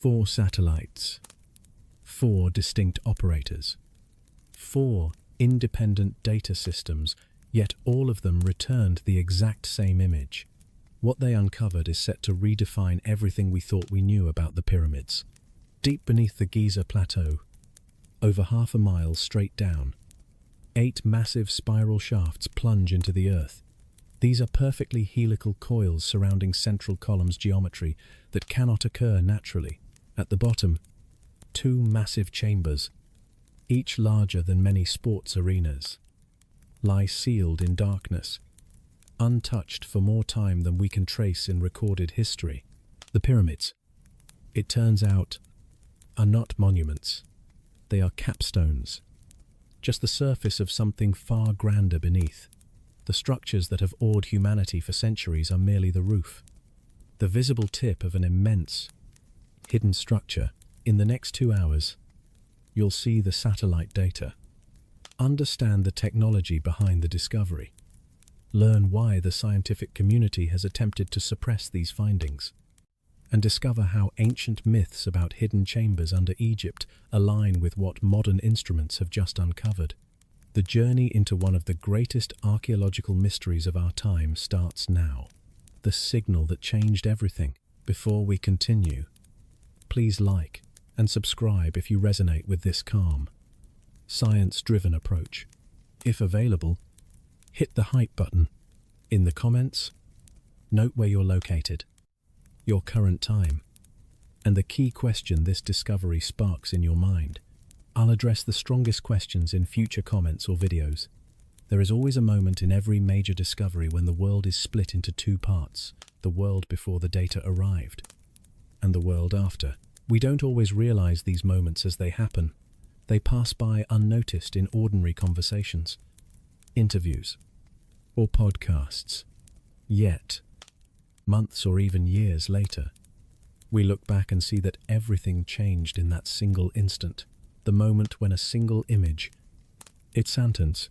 4 satellites, 4 distinct operators, 4 independent data systems, yet all of them returned the exact same image. What they uncovered is set to redefine everything we thought we knew about the pyramids. Deep beneath the Giza Plateau, over half a mile straight down, 8 massive spiral shafts plunge into the earth. These are perfectly helical coils surrounding central columns geometry that cannot occur naturally. At the bottom, 2 massive chambers, each larger than many sports arenas, lie sealed in darkness, untouched for more time than we can trace in recorded history. The pyramids, it turns out, are not monuments. They are capstones, just the surface of something far grander beneath. The structures that have awed humanity for centuries are merely the roof, the visible tip of an immense, hidden structure. In the next 2 hours, you'll see the satellite data, understand the technology behind the discovery, learn why the scientific community has attempted to suppress these findings, and discover how ancient myths about hidden chambers under Egypt align with what modern instruments have just uncovered. The journey into one of the greatest archaeological mysteries of our time starts now. The signal that changed everything. Before we continue, please like and subscribe if you resonate with this calm, science-driven approach. If available, hit the hype button. In the comments, note where you're located, your current time, and the key question this discovery sparks in your mind. I'll address the strongest questions in future comments or videos. There is always a moment in every major discovery when the world is split into 2 parts, the world before the data arrived, and the world after. We don't always realize these moments as they happen. They pass by unnoticed in ordinary conversations, interviews, or podcasts. Yet, months or even years later, we look back and see that everything changed in that single instant. The moment when a single image, its sentence,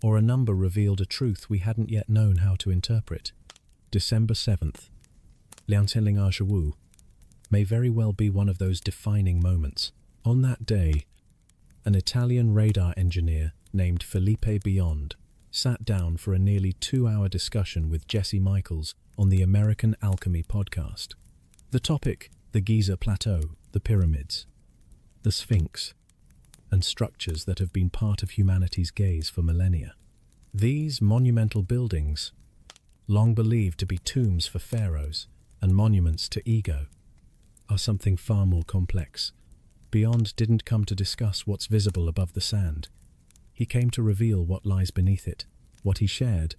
or a number revealed a truth we hadn't yet known how to interpret. December 7th, 2025, may very well be one of those defining moments. On that day, an Italian radar engineer named Felipe Beyond sat down for a nearly 2-hour discussion with Jesse Michaels on the American Alchemy podcast. The topic, the Giza Plateau, the pyramids, the Sphinx, and structures that have been part of humanity's gaze for millennia. These monumental buildings, long believed to be tombs for pharaohs and monuments to ego, are something far more complex. Beyond didn't come to discuss what's visible above the sand. He came to reveal what lies beneath it. What he shared,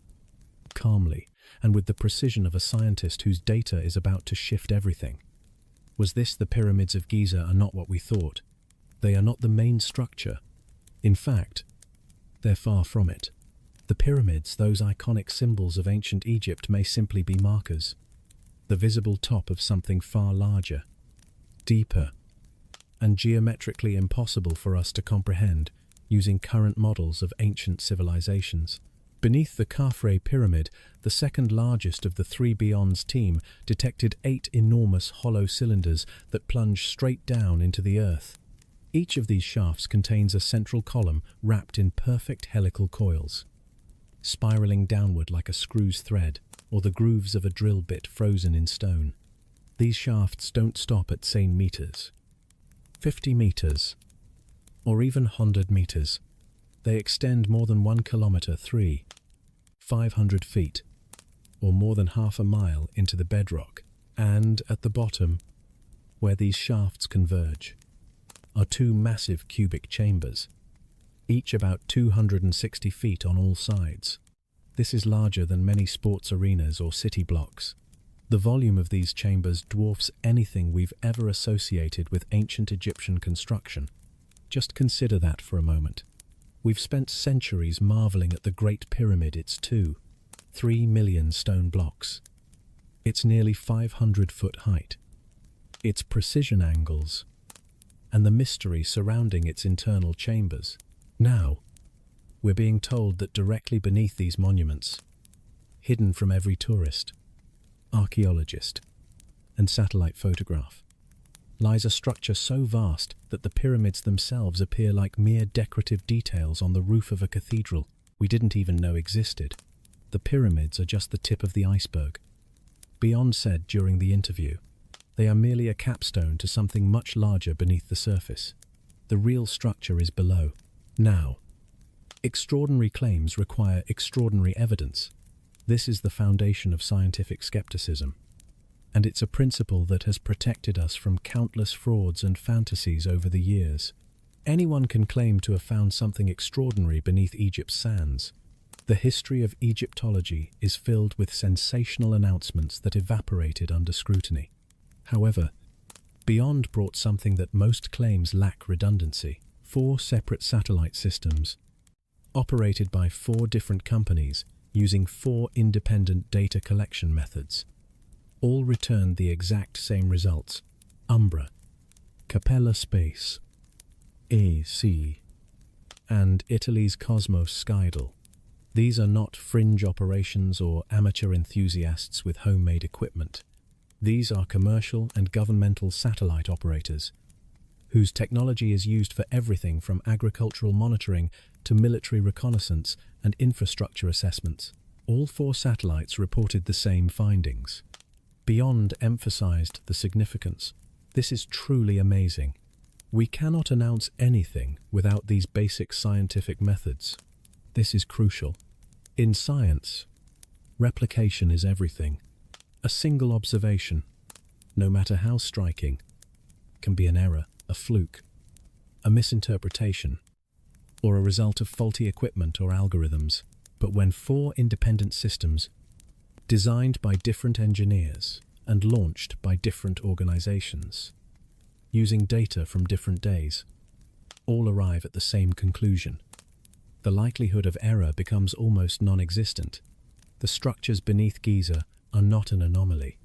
calmly and with the precision of a scientist whose data is about to shift everything, was this: the pyramids of Giza are not what we thought. They are not the main structure. In fact, they're far from it. The pyramids, those iconic symbols of ancient Egypt, may simply be markers, the visible top of something far larger, deeper, and geometrically impossible for us to comprehend using current models of ancient civilizations. Beneath the Khafre pyramid, the second largest of the 3 Beyond's team detected 8 enormous hollow cylinders that plunge straight down into the earth. Each of these shafts contains a central column wrapped in perfect helical coils, spiraling downward like a screw's thread or the grooves of a drill bit frozen in stone. These shafts don't stop at, say, meters, 50 meters, or even 100 meters. They extend more than 1 kilometer, 500 feet, or more than half a mile into the bedrock. And at the bottom, where these shafts converge, are 2 massive cubic chambers, each about 260 feet on all sides. This is larger than many sports arenas or city blocks. The volume of these chambers dwarfs anything we've ever associated with ancient Egyptian construction. Just consider that for a moment. We've spent centuries marveling at the Great Pyramid, its 3 million stone blocks, its nearly 500-foot height, its precision angles, and the mystery surrounding its internal chambers. Now, we're being told that directly beneath these monuments, hidden from every tourist, archaeologist, and satellite photograph, lies a structure so vast that the pyramids themselves appear like mere decorative details on the roof of a cathedral we didn't even know existed. The pyramids are just the tip of the iceberg. Beyond said during the interview, they are merely a capstone to something much larger beneath the surface. The real structure is below. Now, extraordinary claims require extraordinary evidence. This is the foundation of scientific skepticism, and it's a principle that has protected us from countless frauds and fantasies over the years. Anyone can claim to have found something extraordinary beneath Egypt's sands. The history of Egyptology is filled with sensational announcements that evaporated under scrutiny. However, Beyond brought something that most claims lack redundancy: 4 separate satellite systems, operated by 4 different companies, using 4 independent data collection methods. All returned the exact same results: Umbra, Capella Space, AC, and Italy's Cosmos Skydal. These are not fringe operations or amateur enthusiasts with homemade equipment. These are commercial and governmental satellite operators, whose technology is used for everything from agricultural monitoring to military reconnaissance and infrastructure assessments. All 4 satellites reported the same findings. Beyond emphasized the significance. This is truly amazing. We cannot announce anything without these basic scientific methods. This is crucial. In science, replication is everything. A single observation, no matter how striking, can be an error, a fluke, a misinterpretation, or a result of faulty equipment or algorithms. But when 4 independent systems, designed by different engineers and launched by different organizations, using data from different days, all arrive at the same conclusion, the likelihood of error becomes almost non-existent. The structures beneath Giza are not an anomaly.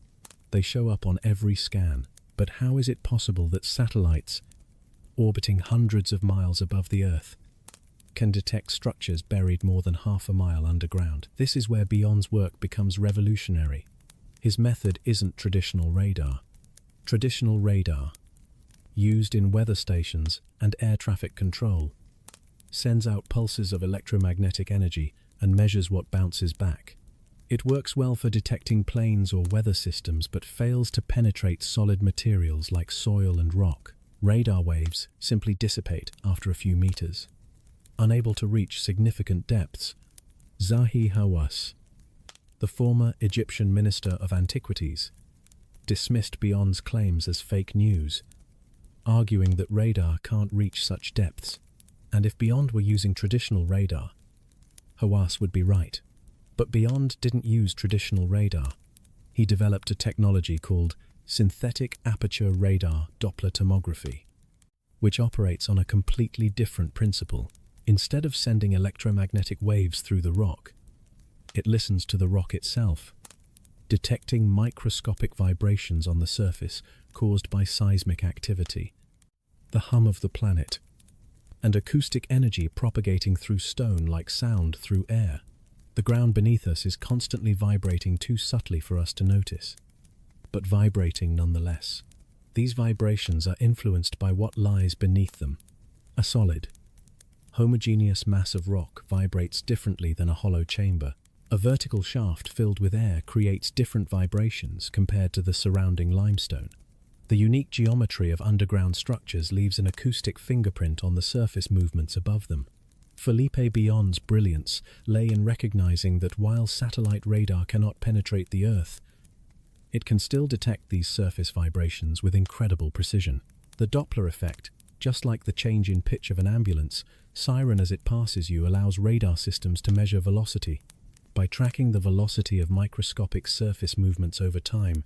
They show up on every scan. But how is it possible that satellites, orbiting hundreds of miles above the Earth, can detect structures buried more than half a mile underground? This is where Beyond's work becomes revolutionary. His method isn't traditional radar. Traditional radar, used in weather stations and air traffic control, sends out pulses of electromagnetic energy and measures what bounces back. It works well for detecting planes or weather systems, but fails to penetrate solid materials like soil and rock. Radar waves simply dissipate after a few meters, unable to reach significant depths. Zahi Hawass, the former Egyptian Minister of Antiquities, dismissed Beyond's claims as fake news, arguing that radar can't reach such depths, and if Beyond were using traditional radar, Hawass would be right. But Beyond didn't use traditional radar. He developed a technology called synthetic aperture radar Doppler tomography, which operates on a completely different principle. Instead of sending electromagnetic waves through the rock, it listens to the rock itself, detecting microscopic vibrations on the surface caused by seismic activity, the hum of the planet, and acoustic energy propagating through stone like sound through air. The ground beneath us is constantly vibrating too subtly for us to notice, but vibrating nonetheless. These vibrations are influenced by what lies beneath them. A solid, homogeneous mass of rock vibrates differently than a hollow chamber. A vertical shaft filled with air creates different vibrations compared to the surrounding limestone. The unique geometry of underground structures leaves an acoustic fingerprint on the surface movements above them. Felipe Beyond's brilliance lay in recognizing that while satellite radar cannot penetrate the Earth, it can still detect these surface vibrations with incredible precision. The Doppler effect, just like the change in pitch of an ambulance siren as it passes you, allows radar systems to measure velocity. By tracking the velocity of microscopic surface movements over time,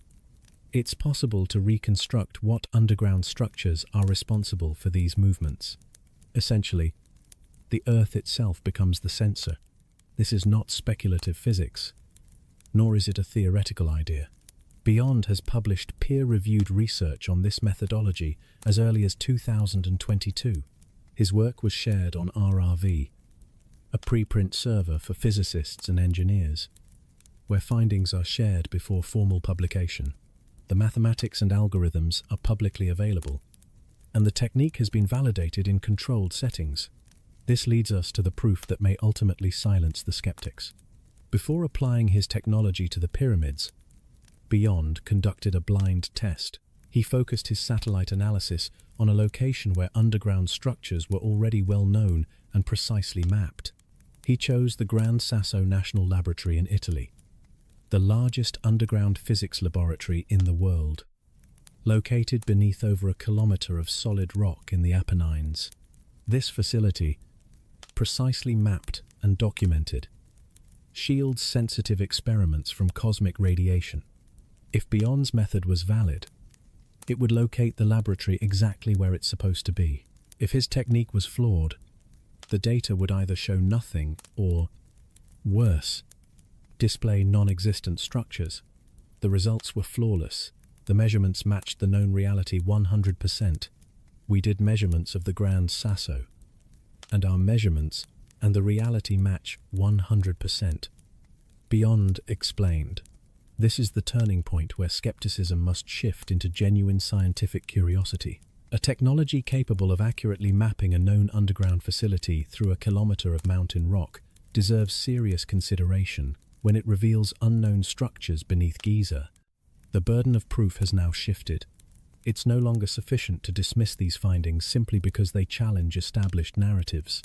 it's possible to reconstruct what underground structures are responsible for these movements. Essentially, the Earth itself becomes the sensor. This is not speculative physics, nor is it a theoretical idea. Beyond has published peer-reviewed research on this methodology as early as 2022. His work was shared on RRV, a preprint server for physicists and engineers, where findings are shared before formal publication. The mathematics and algorithms are publicly available, and the technique has been validated in controlled settings. This leads us to the proof that may ultimately silence the skeptics. Before applying his technology to the pyramids, Beyond conducted a blind test. He focused his satellite analysis on a location where underground structures were already well known and precisely mapped. He chose the Gran Sasso National Laboratory in Italy, the largest underground physics laboratory in the world, located beneath over a kilometer of solid rock in the Apennines. This facility, precisely mapped and documented, shields sensitive experiments from cosmic radiation. If Beyond's method was valid, it would locate the laboratory exactly where it's supposed to be. If his technique was flawed, the data would either show nothing or, worse, display non-existent structures. The results were flawless. The measurements matched the known reality 100%. We did measurements of the Gran Sasso, and our measurements and the reality match 100%. Beyond explained, this is the turning point where skepticism must shift into genuine scientific curiosity. A technology capable of accurately mapping a known underground facility through a kilometer of mountain rock deserves serious consideration. When it reveals unknown structures beneath Giza, the burden of proof has now shifted. It's no longer sufficient to dismiss these findings simply because they challenge established narratives.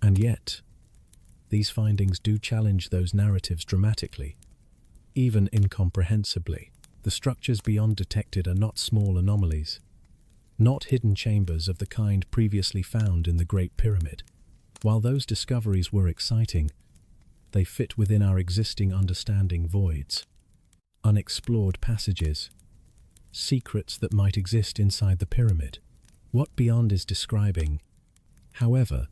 And yet, these findings do challenge those narratives dramatically, even incomprehensibly. The structures Beyond detected are not small anomalies, not hidden chambers of the kind previously found in the Great Pyramid. While those discoveries were exciting, they fit within our existing understanding voids, unexplored passages, secrets that might exist inside the pyramid. What Beyond is describing, however,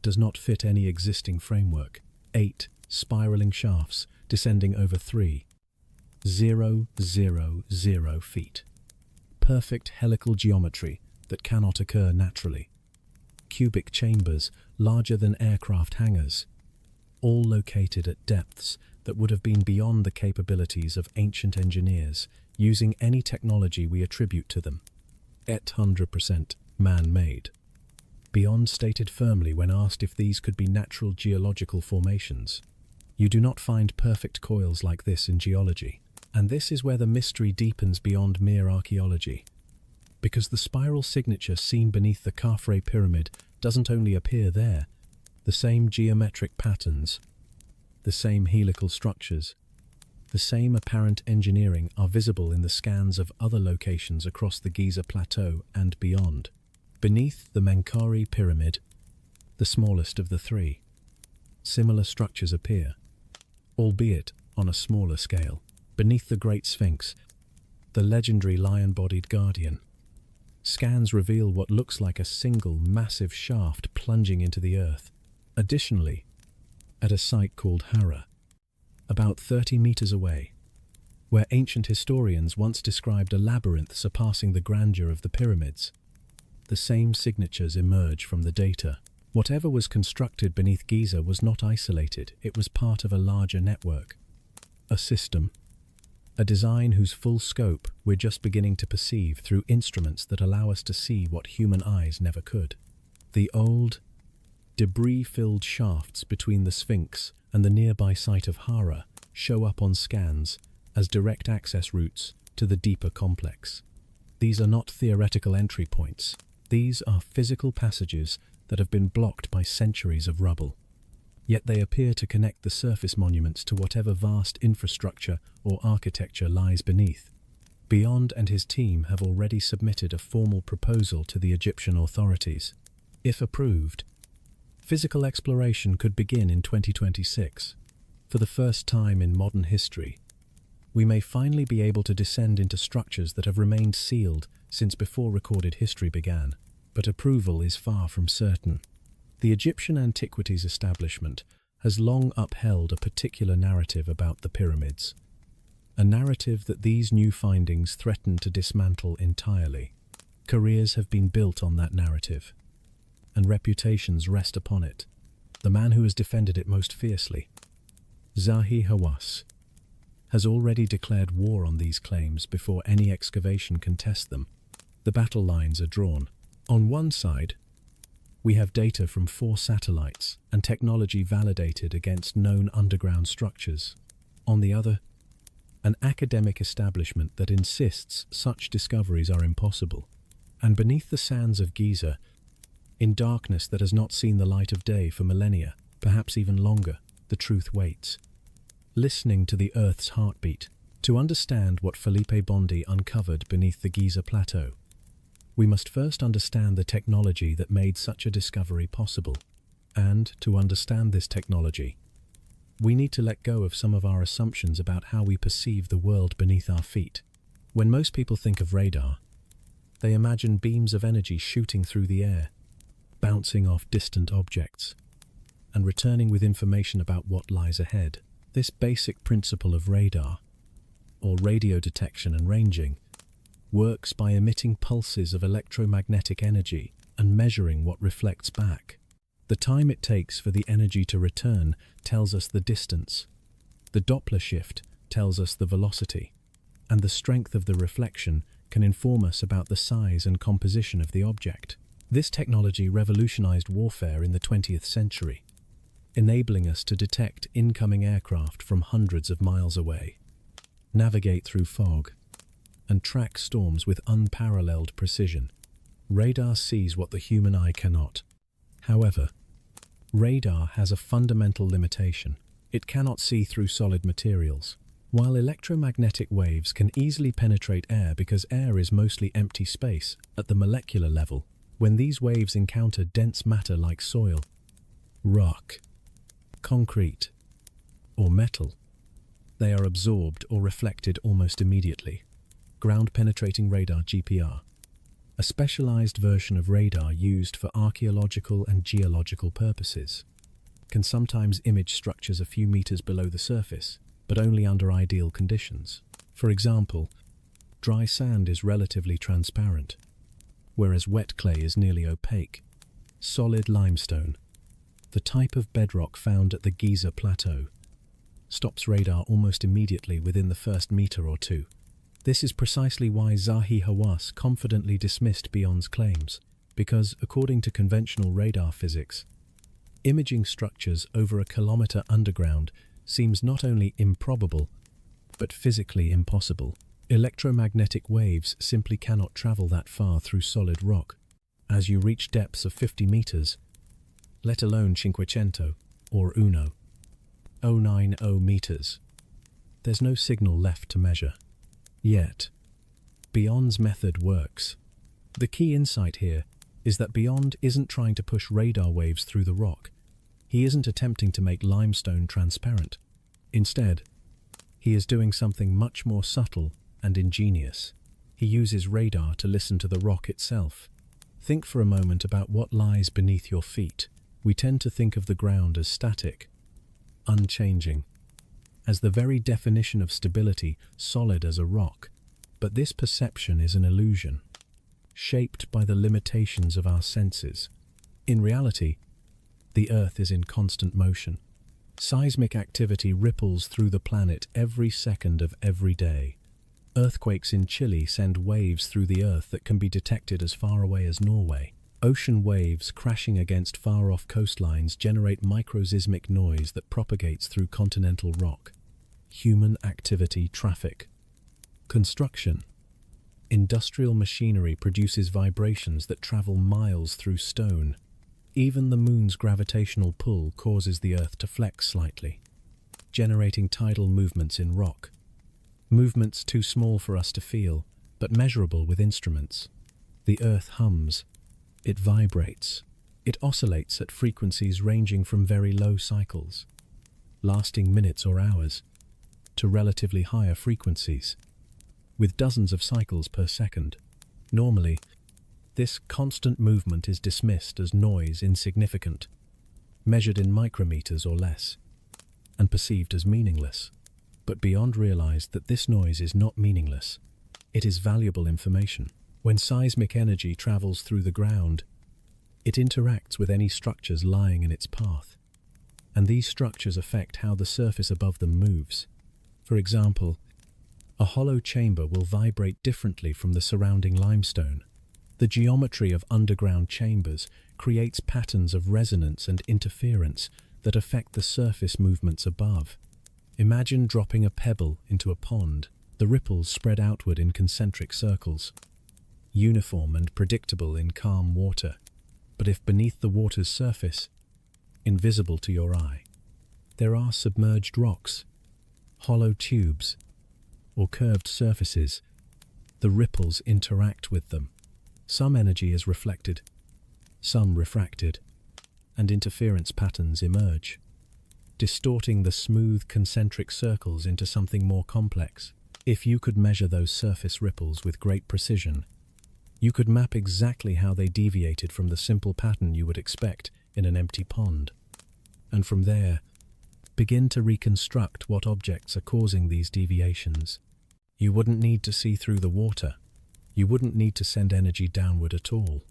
does not fit any existing framework. 8 spiraling shafts descending over 3,000 feet. Perfect helical geometry that cannot occur naturally. Cubic chambers larger than aircraft hangars, all located at depths that would have been beyond the capabilities of ancient engineers using any technology we attribute to them. 100% man-made. Beyond stated firmly when asked if these could be natural geological formations. You do not find perfect coils like this in geology, and this is where the mystery deepens beyond mere archaeology. Because the spiral signature seen beneath the Khafre pyramid doesn't only appear there, the same geometric patterns, the same helical structures, the same apparent engineering are visible in the scans of other locations across the Giza Plateau and beyond. Beneath the Menkaure pyramid, the smallest of the three, similar structures appear, albeit on a smaller scale. Beneath the Great Sphinx, the legendary lion-bodied guardian, scans reveal what looks like a single massive shaft plunging into the earth. Additionally, at a site called Hara, about 30 meters away, where ancient historians once described a labyrinth surpassing the grandeur of the pyramids, the same signatures emerge from the data. Whatever was constructed beneath Giza was not isolated, it was part of a larger network, a system, a design whose full scope we're just beginning to perceive through instruments that allow us to see what human eyes never could. The old, debris-filled shafts between the Sphinx and the nearby site of Hara show up on scans as direct access routes to the deeper complex. These are not theoretical entry points. These are physical passages that have been blocked by centuries of rubble. Yet they appear to connect the surface monuments to whatever vast infrastructure or architecture lies beneath. Beyond and his team have already submitted a formal proposal to the Egyptian authorities. If approved, physical exploration could begin in 2026. For the first time in modern history, we may finally be able to descend into structures that have remained sealed since before recorded history began. But approval is far from certain. The Egyptian Antiquities Establishment has long upheld a particular narrative about the pyramids, a narrative that these new findings threaten to dismantle entirely. Careers have been built on that narrative, and reputations rest upon it. The man who has defended it most fiercely, Zahi Hawass, has already declared war on these claims before any excavation can test them. The battle lines are drawn. On one side, we have data from 4 satellites and technology validated against known underground structures. On the other, an academic establishment that insists such discoveries are impossible. And beneath the sands of Giza, in darkness that has not seen the light of day for millennia, perhaps even longer, the truth waits, listening to the Earth's heartbeat. To understand what Felipe Bondi uncovered beneath the Giza Plateau, we must first understand the technology that made such a discovery possible. And to understand this technology, we need to let go of some of our assumptions about how we perceive the world beneath our feet. When most people think of radar, they imagine beams of energy shooting through the air, bouncing off distant objects, and returning with information about what lies ahead. This basic principle of radar, or radio detection and ranging, works by emitting pulses of electromagnetic energy and measuring what reflects back. The time it takes for the energy to return tells us the distance. The Doppler shift tells us the velocity, and the strength of the reflection can inform us about the size and composition of the object. This technology revolutionized warfare in the 20th century, enabling us to detect incoming aircraft from hundreds of miles away, navigate through fog, and track storms with unparalleled precision. Radar sees what the human eye cannot. However, radar has a fundamental limitation. It cannot see through solid materials. While electromagnetic waves can easily penetrate air because air is mostly empty space at the molecular level, when these waves encounter dense matter like soil, rock, concrete, or metal, they are absorbed or reflected almost immediately. Ground-penetrating radar (GPR), a specialized version of radar used for archaeological and geological purposes, can sometimes image structures a few meters below the surface, but only under ideal conditions. For example, dry sand is relatively transparent, whereas wet clay is nearly opaque. Solid limestone, the type of bedrock found at the Giza Plateau, stops radar almost immediately within the first meter or two. This is precisely why Zahi Hawass confidently dismissed Bion's claims, because, according to conventional radar physics, imaging structures over a kilometer underground seems not only improbable, but physically impossible. Electromagnetic waves simply cannot travel that far through solid rock. As you reach depths of 50 meters, let alone 500 or 1,090 meters, there's no signal left to measure. Yet, Bion's method works. The key insight here is that Bion isn't trying to push radar waves through the rock. He isn't attempting to make limestone transparent. Instead, he is doing something much more subtle and ingenious. He uses radar to listen to the rock itself. Think for a moment about what lies beneath your feet. We tend to think of the ground as static, unchanging, as the very definition of stability, solid as a rock. But this perception is an illusion, shaped by the limitations of our senses. In reality, the Earth is in constant motion. Seismic activity ripples through the planet every second of every day. Earthquakes in Chile send waves through the Earth that can be detected as far away as Norway. Ocean waves crashing against far-off coastlines generate microseismic noise that propagates through continental rock. Human activity, traffic, construction, industrial machinery produces vibrations that travel miles through stone. Even the moon's gravitational pull causes the Earth to flex slightly, generating tidal movements in rock. Movements too small for us to feel, but measurable with instruments. The Earth hums. It vibrates. It oscillates at frequencies ranging from very low cycles, lasting minutes or hours, to relatively higher frequencies, with dozens of cycles per second. Normally, this constant movement is dismissed as noise insignificant, measured in micrometers or less, and perceived as meaningless. But Bion realized that this noise is not meaningless. It is valuable information. When seismic energy travels through the ground, it interacts with any structures lying in its path, and these structures affect how the surface above them moves. For example, a hollow chamber will vibrate differently from the surrounding limestone. The geometry of underground chambers creates patterns of resonance and interference that affect the surface movements above. Imagine dropping a pebble into a pond. The ripples spread outward in concentric circles, uniform and predictable in calm water. But if beneath the water's surface, invisible to your eye, there are submerged rocks, hollow tubes, or curved surfaces, the ripples interact with them. Some energy is reflected, some refracted, and interference patterns emerge, distorting the smooth concentric circles into something more complex. If you could measure those surface ripples with great precision, you could map exactly how they deviated from the simple pattern you would expect in an empty pond. And from there, begin to reconstruct what objects are causing these deviations. You wouldn't need to see through the water. You wouldn't need to send energy downward at all.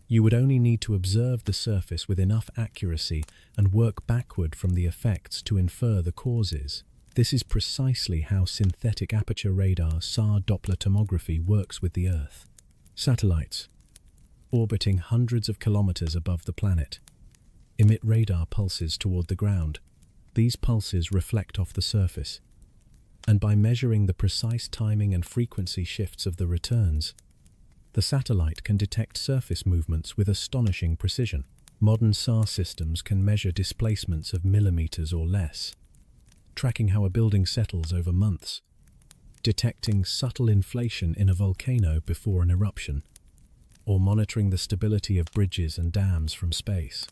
You would only need to observe the surface with enough accuracy and work backward from the effects to infer the causes. This is precisely how synthetic aperture radar SAR Doppler tomography works with the Earth. Satellites, orbiting hundreds of kilometers above the planet, emit radar pulses toward the ground. These pulses reflect off the surface, and by measuring the precise timing and frequency shifts of the returns, the satellite can detect surface movements with astonishing precision. Modern SAR systems can measure displacements of millimeters or less, tracking how a building settles over months, detecting subtle inflation in a volcano before an eruption, or monitoring the stability of bridges and dams from space.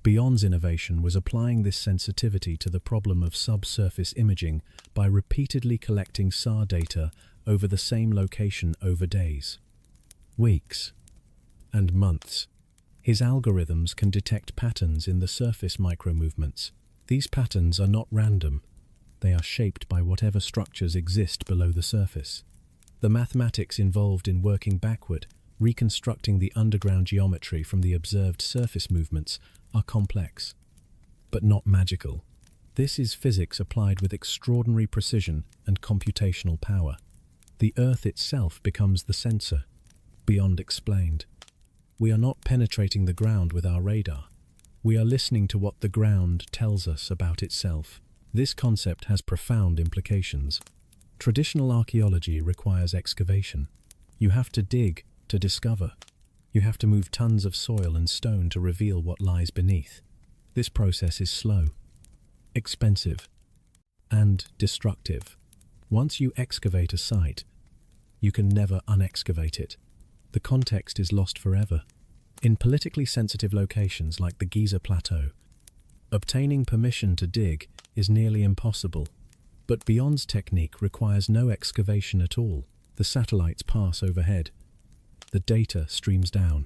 Beyond's innovation was applying this sensitivity to the problem of subsurface imaging by repeatedly collecting SAR data over the same location over days, weeks, and months. His algorithms can detect patterns in the surface micromovements. These patterns are not random. They are shaped by whatever structures exist below the surface. The mathematics involved in working backward, reconstructing the underground geometry from the observed surface movements, are complex, but not magical. This is physics applied with extraordinary precision and computational power. The Earth itself becomes the sensor. Beyond explained. We are not penetrating the ground with our radar. We are listening to what the ground tells us about itself. This concept has profound implications. Traditional archaeology requires excavation. You have to dig to discover. You have to move tons of soil and stone to reveal what lies beneath. This process is slow, expensive, and destructive. Once you excavate a site, you can never unexcavate it. The context is lost forever. In politically sensitive locations like the Giza Plateau, obtaining permission to dig is nearly impossible. But Beyond's technique requires no excavation at all. The satellites pass overhead. The data streams down.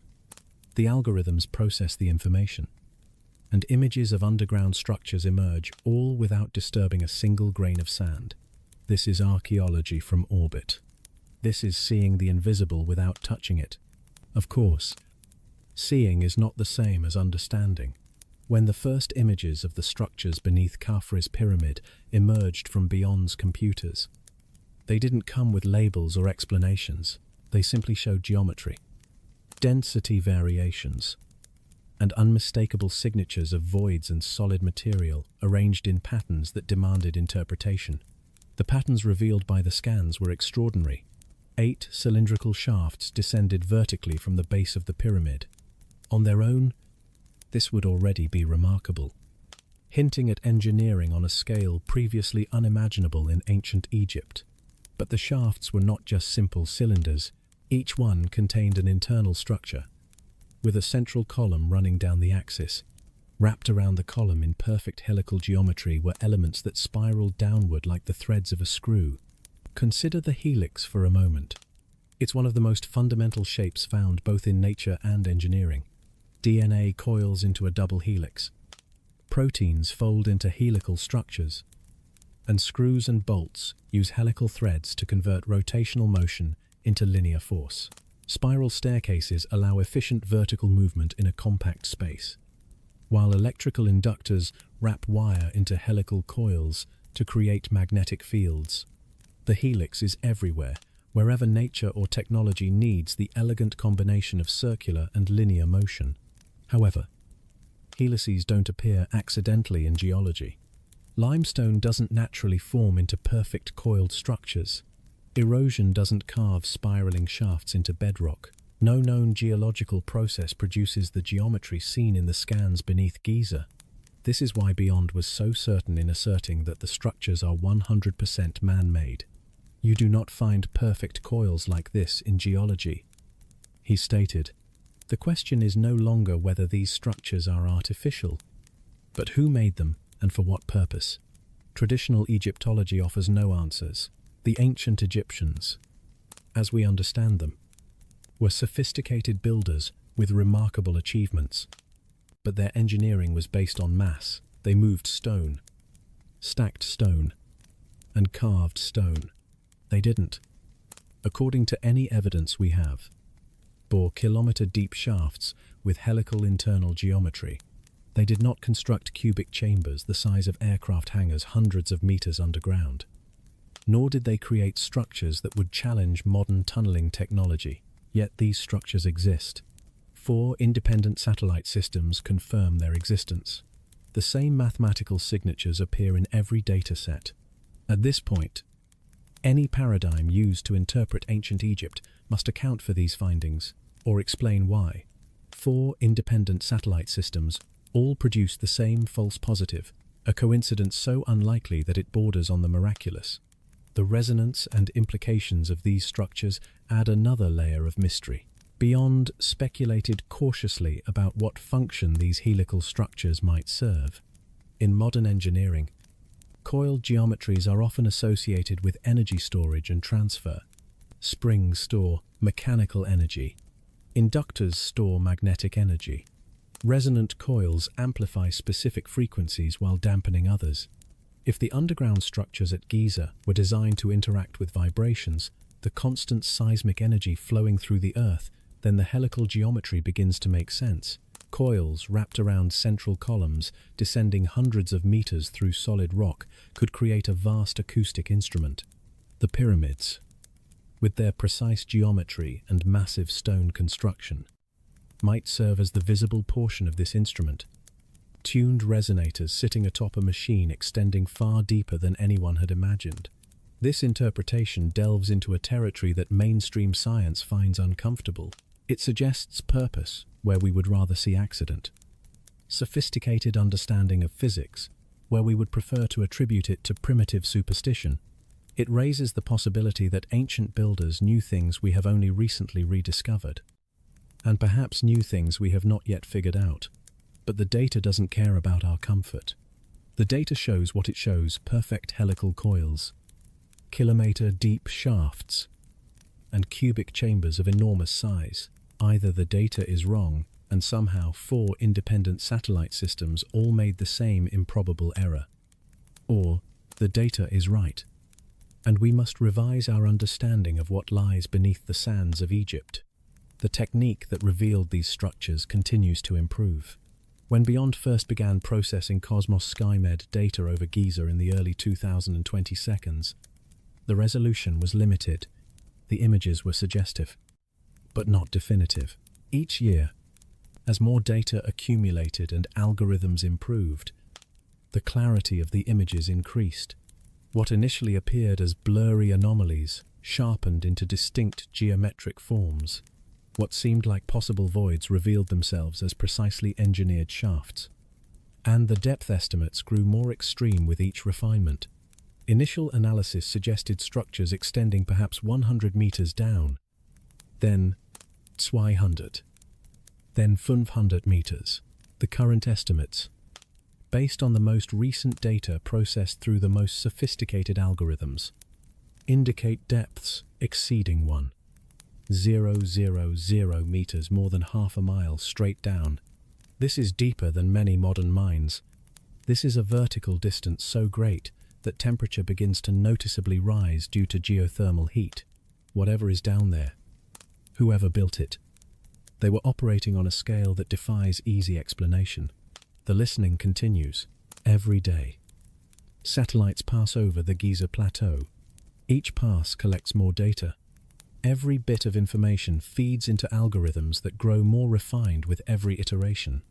The algorithms process the information, and images of underground structures emerge, all without disturbing a single grain of sand. This is archaeology from orbit. This is seeing the invisible without touching it. Of course, seeing is not the same as understanding. When the first images of the structures beneath Khafre's pyramid emerged from Beyond's computers, they didn't come with labels or explanations. They simply showed geometry, density variations, and unmistakable signatures of voids and solid material arranged in patterns that demanded interpretation. The patterns revealed by the scans were extraordinary. 8 cylindrical shafts descended vertically from the base of the pyramid. On their own, this would already be remarkable, hinting at engineering on a scale previously unimaginable in ancient Egypt. But the shafts were not just simple cylinders. Each one contained an internal structure, with a central column running down the axis. Wrapped around the column in perfect helical geometry were elements that spiraled downward like the threads of a screw. Consider the helix for a moment. It's one of the most fundamental shapes found both in nature and engineering. DNA coils into a double helix. Proteins fold into helical structures. And screws and bolts use helical threads to convert rotational motion into linear force. Spiral staircases allow efficient vertical movement in a compact space, while electrical inductors wrap wire into helical coils to create magnetic fields. The helix is everywhere, wherever nature or technology needs the elegant combination of circular and linear motion. However, helices don't appear accidentally in geology. Limestone doesn't naturally form into perfect coiled structures. Erosion doesn't carve spiraling shafts into bedrock. No known geological process produces the geometry seen in the scans beneath Giza. This is why Beyond was so certain in asserting that the structures are 100% man-made. You do not find perfect coils like this in geology. He stated, "The question is no longer whether these structures are artificial, but who made them and for what purpose." Traditional Egyptology offers no answers. The ancient Egyptians, as we understand them, were sophisticated builders with remarkable achievements. But their engineering was based on mass. They moved stone, stacked stone, and carved stone. They didn't, according to any evidence we have, bore kilometer-deep shafts with helical internal geometry. They did not construct cubic chambers the size of aircraft hangars hundreds of meters underground. Nor did they create structures that would challenge modern tunneling technology. Yet these structures exist. 4 independent satellite systems confirm their existence. The same mathematical signatures appear in every data set. At this point, any paradigm used to interpret ancient Egypt must account for these findings, or explain why. 4 independent satellite systems all produce the same false positive, a coincidence so unlikely that it borders on the miraculous. The resonance and implications of these structures add another layer of mystery. Beyond speculated cautiously about what function these helical structures might serve. In modern engineering, coiled geometries are often associated with energy storage and transfer. Springs store mechanical energy. Inductors store magnetic energy. Resonant coils amplify specific frequencies while dampening others. If the underground structures at Giza were designed to interact with vibrations, the constant seismic energy flowing through the earth, then the helical geometry begins to make sense. Coils wrapped around central columns, descending hundreds of meters through solid rock, could create a vast acoustic instrument. The pyramids, with their precise geometry and massive stone construction, might serve as the visible portion of this instrument. Tuned resonators sitting atop a machine extending far deeper than anyone had imagined. This interpretation delves into a territory that mainstream science finds uncomfortable. It suggests purpose where we would rather see accident. Sophisticated understanding of physics where we would prefer to attribute it to primitive superstition. It raises the possibility that ancient builders knew things we have only recently rediscovered, and perhaps knew things we have not yet figured out. But the data doesn't care about our comfort. The data shows what it shows: perfect helical coils, kilometer-deep shafts, and cubic chambers of enormous size. Either the data is wrong, and somehow 4 independent satellite systems all made the same improbable error, or the data is right, and we must revise our understanding of what lies beneath the sands of Egypt. The technique that revealed these structures continues to improve. When Beyond first began processing Cosmos SkyMed data over Giza in the early 2020 seconds, the resolution was limited. The images were suggestive, but not definitive. Each year, as more data accumulated and algorithms improved, the clarity of the images increased. What initially appeared as blurry anomalies sharpened into distinct geometric forms. What seemed like possible voids revealed themselves as precisely engineered shafts. And the depth estimates grew more extreme with each refinement. Initial analysis suggested structures extending perhaps 100 meters down, then 200, then 500 meters. The current estimates, based on the most recent data processed through the most sophisticated algorithms, indicate depths exceeding 1,000 meters, more than half a mile straight down. This is deeper than many modern mines. This is a vertical distance so great that temperature begins to noticeably rise due to geothermal heat. Whatever is down there, whoever built it, they were operating on a scale that defies easy explanation. The listening continues. Every day, Satellites pass over the Giza Plateau. Each pass collects more data. Every bit of information feeds into algorithms that grow more refined with every iteration.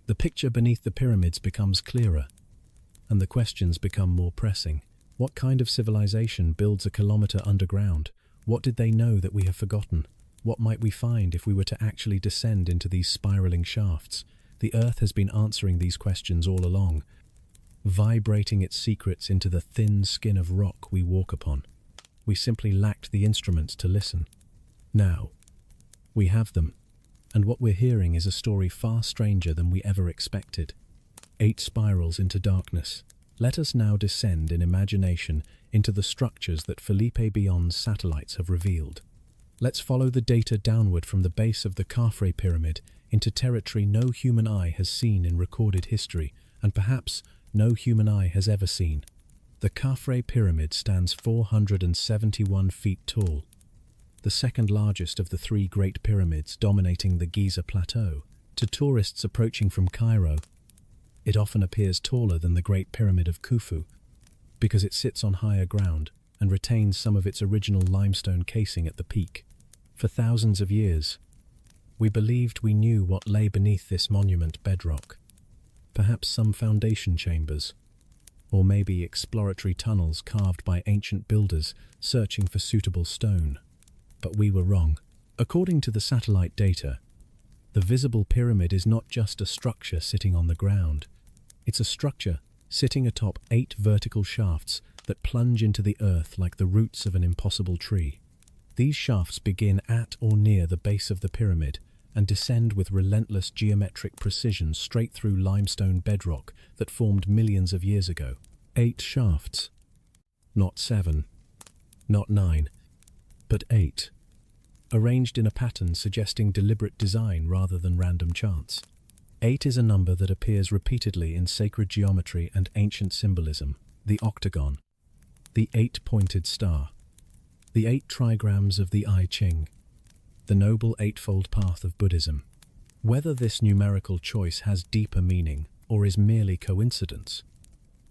The picture beneath the pyramids becomes clearer, and the questions become more pressing. What kind of civilization builds a kilometer underground? What did they know that we have forgotten? What might we find if we were to actually descend into these spiraling shafts? The Earth has been answering these questions all along, vibrating its secrets into the thin skin of rock we walk upon. We simply lacked the instruments to listen. Now, we have them, and what we're hearing is a story far stranger than we ever expected. 8 spirals into darkness. Let us now descend in imagination into the structures that Felipe Bion's satellites have revealed. Let's follow the data downward from the base of the Khafre pyramid into territory no human eye has seen in recorded history, and perhaps no human eye has ever seen. The Khafre pyramid stands 471 feet tall, the second largest of the 3 great pyramids dominating the Giza Plateau. To tourists approaching from Cairo, it often appears taller than the Great Pyramid of Khufu because it sits on higher ground and retains some of its original limestone casing at the peak. For thousands of years, we believed we knew what lay beneath this monument bedrock. Perhaps some foundation chambers, or maybe exploratory tunnels carved by ancient builders searching for suitable stone. But we were wrong. According to the satellite data, the visible pyramid is not just a structure sitting on the ground. It's a structure sitting atop 8 vertical shafts that plunge into the earth like the roots of an impossible tree. These shafts begin at or near the base of the pyramid and descend with relentless geometric precision straight through limestone bedrock that formed millions of years ago. 8 shafts. Not 7, not 9, but 8. Arranged in a pattern suggesting deliberate design rather than random chance. 8 is a number that appears repeatedly in sacred geometry and ancient symbolism. The octagon, the 8-pointed star, the 8 trigrams of the I Ching, the noble eightfold path of Buddhism. Whether this numerical choice has deeper meaning or is merely coincidence,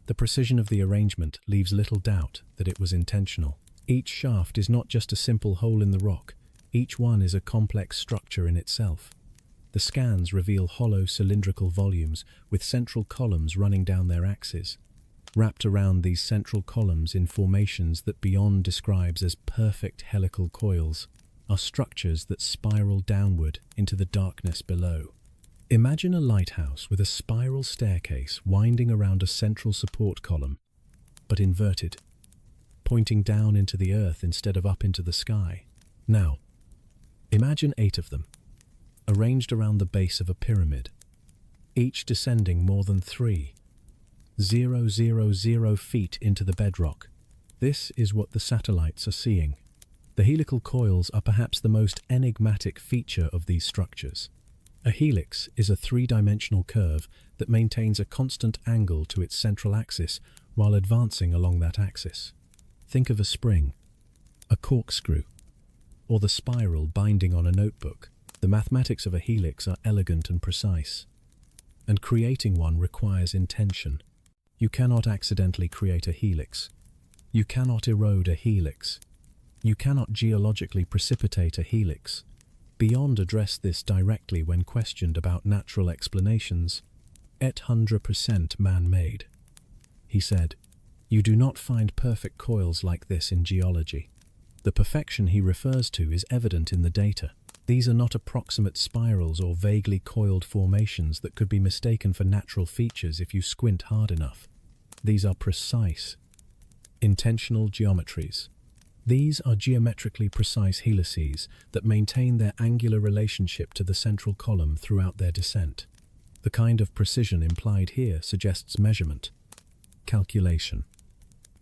the precision of the arrangement leaves little doubt that it was intentional. Each shaft is not just a simple hole in the rock. Each one is a complex structure in itself. The scans reveal hollow cylindrical volumes with central columns running down their axes. Wrapped around these central columns in formations that Bion describes as perfect helical coils are structures that spiral downward into the darkness below. Imagine a lighthouse with a spiral staircase winding around a central support column, but inverted, pointing down into the earth instead of up into the sky. Now, imagine 8 of them, arranged around the base of a pyramid, each descending more than 3,000 feet into the bedrock. This is what the satellites are seeing. The helical coils are perhaps the most enigmatic feature of these structures. A helix is a 3-dimensional curve that maintains a constant angle to its central axis while advancing along that axis. Think of a spring, a corkscrew, or the spiral binding on a notebook. The mathematics of a helix are elegant and precise, and creating one requires intention. You cannot accidentally create a helix. You cannot erode a helix. You cannot geologically precipitate a helix. Bion addressed this directly when questioned about natural explanations. 100% man-made. He said, "You do not find perfect coils like this in geology." The perfection he refers to is evident in the data. These are not approximate spirals or vaguely coiled formations that could be mistaken for natural features if you squint hard enough. These are precise, intentional geometries. These are geometrically precise helices that maintain their angular relationship to the central column throughout their descent. The kind of precision implied here suggests measurement, calculation,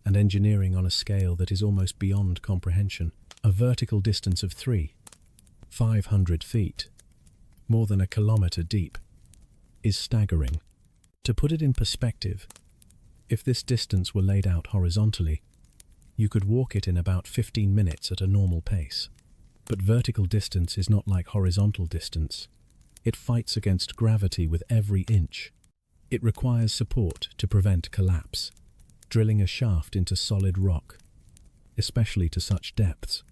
and engineering on a scale that is almost beyond comprehension. A vertical distance of 500 feet, more than a kilometer deep, is staggering. To put it in perspective, if this distance were laid out horizontally, you could walk it in about 15 minutes at a normal pace. But vertical distance is not like horizontal distance. It fights against gravity with every inch. It requires support to prevent collapse. Drilling a shaft into solid rock, especially to such depths,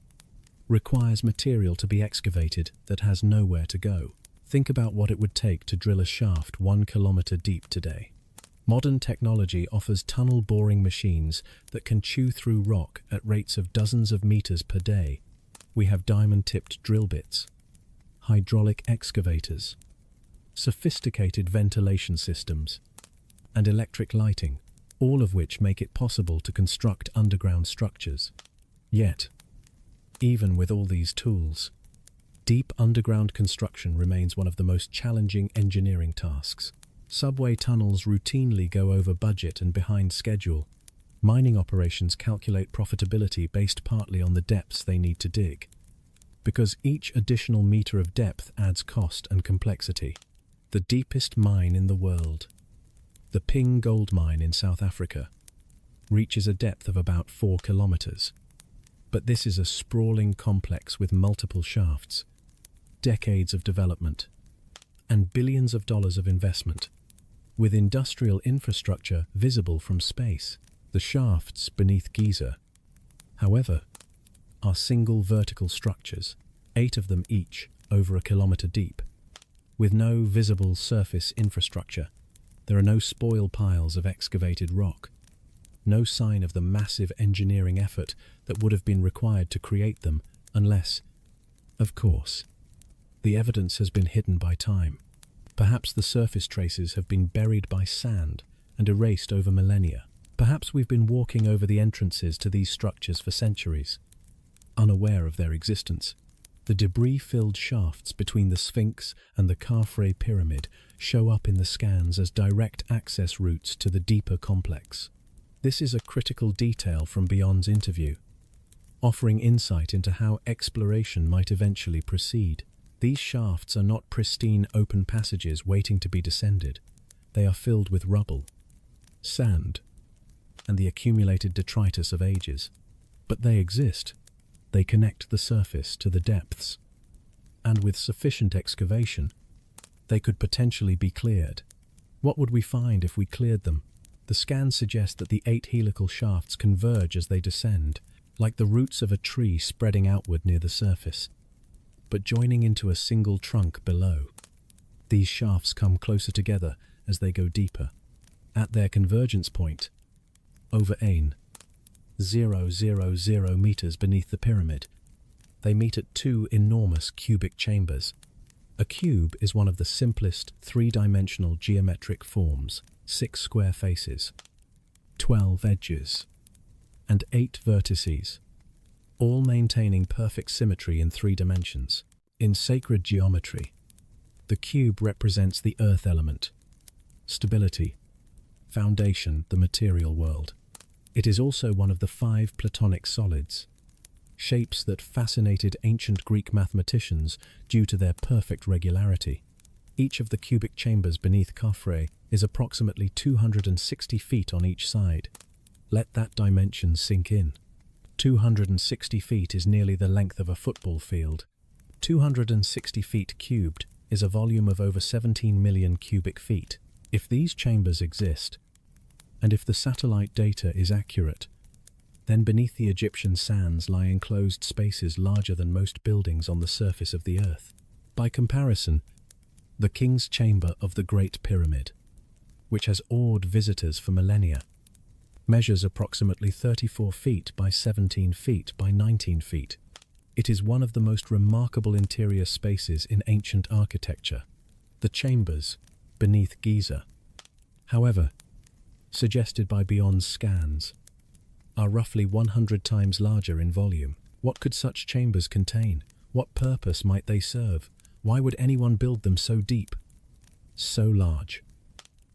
requires material to be excavated that has nowhere to go. Think about what it would take to drill a shaft 1 kilometer deep today. Modern technology offers tunnel boring machines that can chew through rock at rates of dozens of meters per day. We have diamond-tipped drill bits, hydraulic excavators, sophisticated ventilation systems, and electric lighting, all of which make it possible to construct underground structures. Yet, even with all these tools, deep underground construction remains one of the most challenging engineering tasks. Subway tunnels routinely go over budget and behind schedule. Mining operations calculate profitability based partly on the depths they need to dig, because each additional meter of depth adds cost and complexity. The deepest mine in the world, the Ping Gold Mine in South Africa, reaches a depth of about 4 kilometers. But this is a sprawling complex with multiple shafts, decades of development, and billions of dollars of investment, with industrial infrastructure visible from space. The shafts beneath Giza, however, are single vertical structures, 8 of them each over a kilometer deep, with no visible surface infrastructure. There are no spoil piles of excavated rock, no sign of the massive engineering effort that would have been required to create them, unless, of course, the evidence has been hidden by time. Perhaps the surface traces have been buried by sand and erased over millennia. Perhaps we've been walking over the entrances to these structures for centuries, unaware of their existence. The debris-filled shafts between the Sphinx and the Khafre Pyramid show up in the scans as direct access routes to the deeper complex. This is a critical detail from Beyond's interview, offering insight into how exploration might eventually proceed. These shafts are not pristine open passages waiting to be descended. They are filled with rubble, sand, and the accumulated detritus of ages. But they exist. They connect the surface to the depths, and with sufficient excavation, they could potentially be cleared. What would we find if we cleared them? The scans suggest that the 8 helical shafts converge as they descend, like the roots of a tree spreading outward near the surface, but joining into a single trunk below. These shafts come closer together as they go deeper. At their convergence point, over 0.000 meters beneath the pyramid, they meet at 2 enormous cubic chambers. A cube is one of the simplest 3-dimensional geometric forms: 6 square faces, 12 edges, and 8 vertices, all maintaining perfect symmetry in 3 dimensions. In sacred geometry, the cube represents the earth element, stability, foundation, the material world. It is also one of the 5 Platonic solids, shapes that fascinated ancient Greek mathematicians due to their perfect regularity. Each of the cubic chambers beneath Khafre is approximately 260 feet on each side. Let that dimension sink in. 260 feet is nearly the length of a football field. 260 feet cubed is a volume of over 17 million cubic feet. If these chambers exist, and if the satellite data is accurate, then beneath the Egyptian sands lie enclosed spaces larger than most buildings on the surface of the earth. By comparison, the King's Chamber of the Great Pyramid, which has awed visitors for millennia, measures approximately 34 feet by 17 feet by 19 feet. It is one of the most remarkable interior spaces in ancient architecture. The chambers beneath Giza, however, suggested by Beyond's scans, are roughly 100 times larger in volume. What could such chambers contain? What purpose might they serve? Why would anyone build them so deep, so large,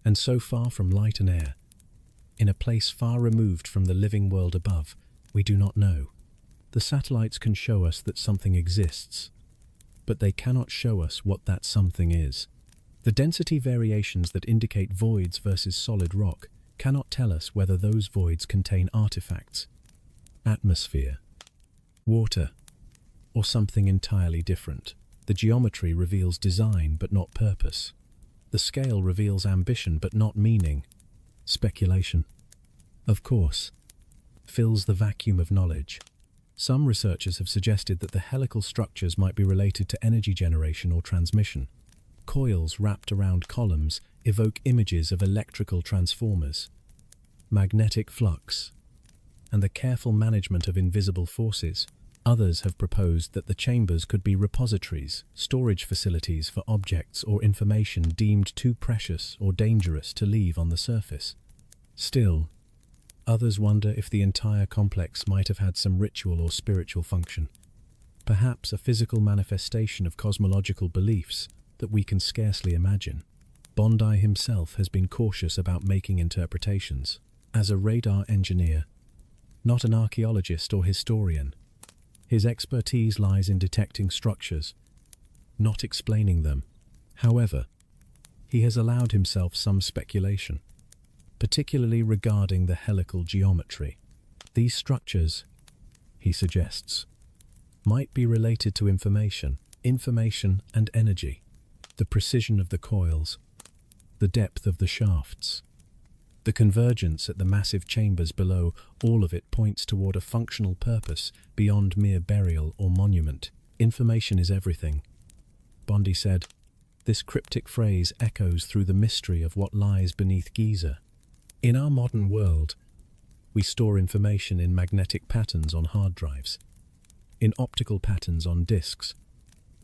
and so far from light and air? In a place far removed from the living world above, we do not know. The satellites can show us that something exists, but they cannot show us what that something is. The density variations that indicate voids versus solid rock cannot tell us whether those voids contain artifacts, atmosphere, water, or something entirely different. The geometry reveals design but not purpose. The scale reveals ambition but not meaning. Speculation. of course, fills the vacuum of knowledge. Some researchers have suggested that the helical structures might be related to energy generation or transmission. Coils wrapped around columns evoke images of electrical transformers, magnetic flux, and the careful management of invisible forces. Others have proposed that the chambers could be repositories, storage facilities for objects or information deemed too precious or dangerous to leave on the surface. Still, others wonder if the entire complex might have had some ritual or spiritual function, perhaps a physical manifestation of cosmological beliefs that we can scarcely imagine. Bondi himself has been cautious about making interpretations. As a radar engineer, not an archaeologist or historian, his expertise lies in detecting structures, not explaining them. However, he has allowed himself some speculation, particularly regarding the helical geometry. These structures, he suggests, might be related to information and energy, the precision of the coils, the depth of the shafts, the convergence at the massive chambers below. All of it points toward a functional purpose beyond mere burial or monument. Information is everything, Bondi said. This cryptic phrase echoes through the mystery of what lies beneath Giza. In our modern world, we store information in magnetic patterns on hard drives, in optical patterns on disks,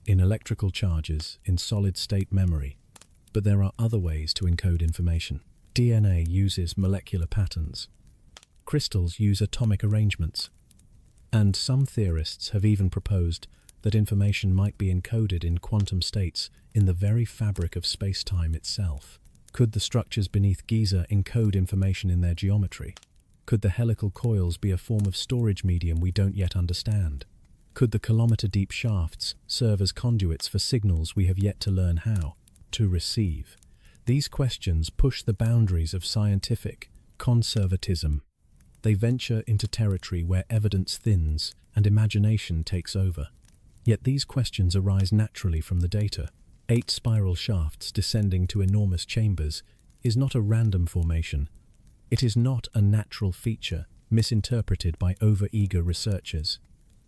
in electrical charges, in solid-state memory. But there are other ways to encode information. DNA uses molecular patterns. Crystals use atomic arrangements. And some theorists have even proposed that information might be encoded in quantum states in the very fabric of space-time itself. Could the structures beneath Giza encode information in their geometry? Could the helical coils be a form of storage medium we don't yet understand? Could the kilometer-deep shafts serve as conduits for signals we have yet to learn how to receive? These questions push the boundaries of scientific conservatism. They venture into territory where evidence thins and imagination takes over. Yet these questions arise naturally from the data. 8 spiral shafts descending to enormous chambers is not a random formation. It is not a natural feature misinterpreted by over-eager researchers.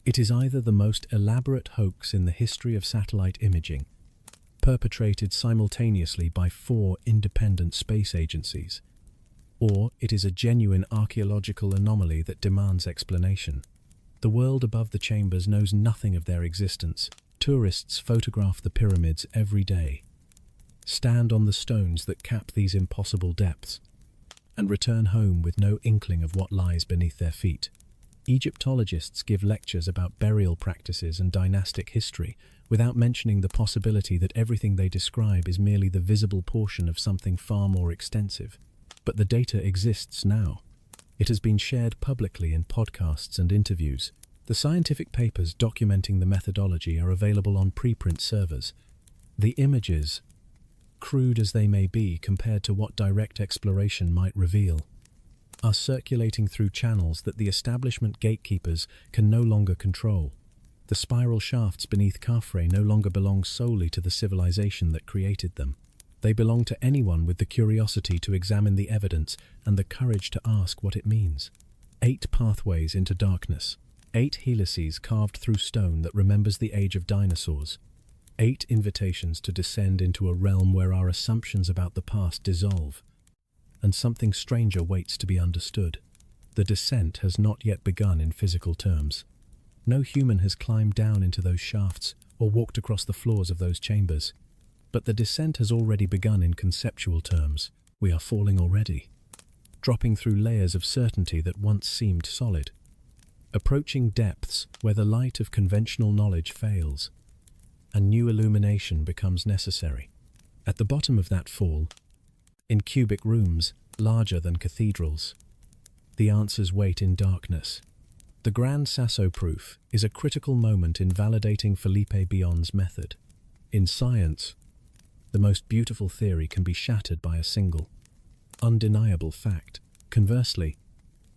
It is either the most elaborate hoax in the history of satellite imaging, perpetrated simultaneously by 4 independent space agencies, or it is a genuine archaeological anomaly that demands explanation. The world above the chambers knows nothing of their existence. Tourists photograph the pyramids every day, stand on the stones that cap these impossible depths, and return home with no inkling of what lies beneath their feet. Egyptologists give lectures about burial practices and dynastic history, without mentioning the possibility that everything they describe is merely the visible portion of something far more extensive. But the data exists now. It has been shared publicly in podcasts and interviews. The scientific papers documenting the methodology are available on preprint servers. The images, crude as they may be compared to what direct exploration might reveal, are circulating through channels that the establishment gatekeepers can no longer control. The spiral shafts beneath Khafre no longer belong solely to the civilization that created them. They belong to anyone with the curiosity to examine the evidence and the courage to ask what it means. 8 pathways into darkness. 8 helices carved through stone that remembers the age of dinosaurs. 8 invitations to descend into a realm where our assumptions about the past dissolve, and something stranger waits to be understood. The descent has not yet begun in physical terms. No human has climbed down into those shafts or walked across the floors of those chambers. But the descent has already begun in conceptual terms. We are falling already, dropping through layers of certainty that once seemed solid, approaching depths where the light of conventional knowledge fails, and new illumination becomes necessary. At the bottom of that fall, in cubic rooms larger than cathedrals, the answers wait in darkness. The Grand Sasso proof is a critical moment in validating Felipe Bion's method. In science, the most beautiful theory can be shattered by a single, undeniable fact. Conversely,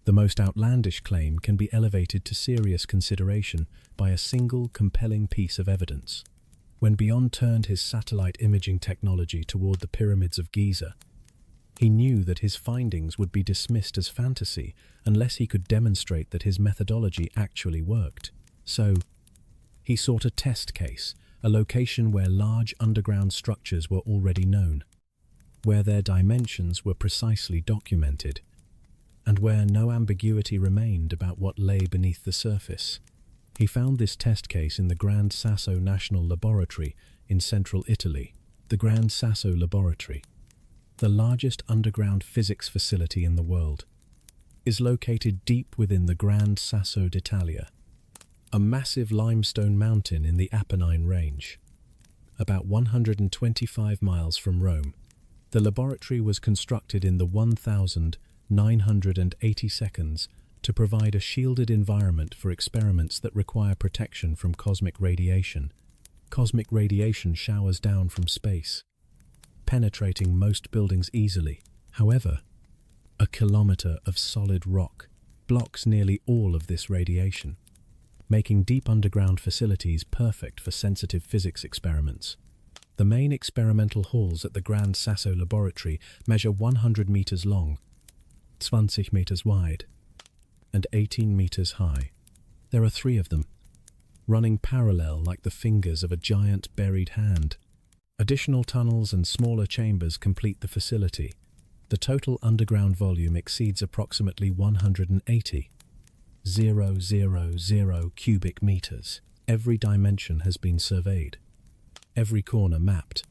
the most outlandish claim can be elevated to serious consideration by a single compelling piece of evidence. When Bion turned his satellite imaging technology toward the pyramids of Giza, He knew that his findings would be dismissed as fantasy unless he could demonstrate that his methodology actually worked. So, he sought a test case, a location where large underground structures were already known, where their dimensions were precisely documented, and where no ambiguity remained about what lay beneath the surface. He found this test case in the Gran Sasso National Laboratory in central Italy. The Gran Sasso Laboratory, the largest underground physics facility in the world, is located deep within the Gran Sasso d'Italia, a massive limestone mountain in the Apennine Range. About 125 miles from Rome, the laboratory was constructed in the 1982 to provide a shielded environment for experiments that require protection from cosmic radiation. Cosmic radiation showers down from space, penetrating most buildings easily. However, a kilometer of solid rock blocks nearly all of this radiation, making deep underground facilities perfect for sensitive physics experiments. The main experimental halls at the Gran Sasso Laboratory measure 100 meters long, 20 meters wide, and 18 meters high. There are 3 of them, running parallel like the fingers of a giant buried hand. Additional tunnels and smaller chambers complete the facility. The total underground volume exceeds approximately 180,000 cubic meters. Every dimension has been surveyed, every corner mapped,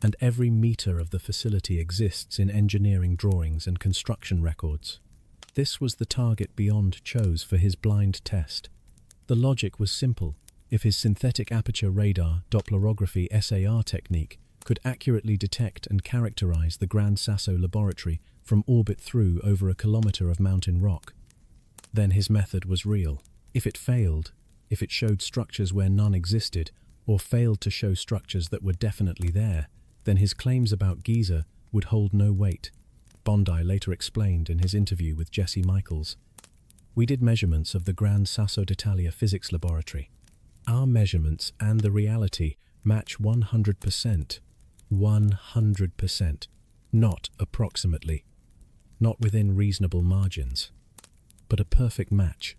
and every meter of the facility exists in engineering drawings and construction records. This was the target Beyond chose for his blind test. The logic was simple. If his synthetic aperture radar Dopplerography SAR technique could accurately detect and characterize the Gran Sasso Laboratory from orbit through over a kilometer of mountain rock, then his method was real. If it failed, if it showed structures where none existed, or failed to show structures that were definitely there, then his claims about Giza would hold no weight. Bondi later explained in his interview with Jesse Michaels, "We did measurements of the Gran Sasso d'Italia Physics Laboratory. Our measurements and the reality match 100%. 100%. Not approximately. Not within reasonable margins. But a perfect match.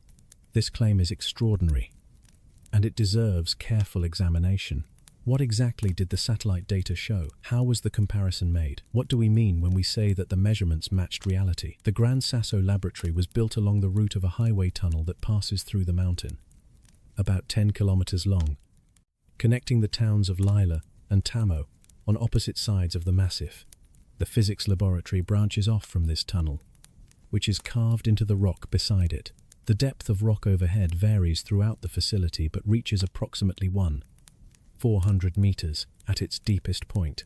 This claim is extraordinary, and it deserves careful examination. What exactly did the satellite data show? How was the comparison made? What do we mean when we say that the measurements matched reality? The Gran Sasso Laboratory was built along the route of a highway tunnel that passes through the mountain, about 10 kilometers long, connecting the towns of Lilla and Tamo on opposite sides of the massif. The physics laboratory branches off from this tunnel, which is carved into the rock beside it. The depth of rock overhead varies throughout the facility but reaches approximately 400 meters at its deepest point,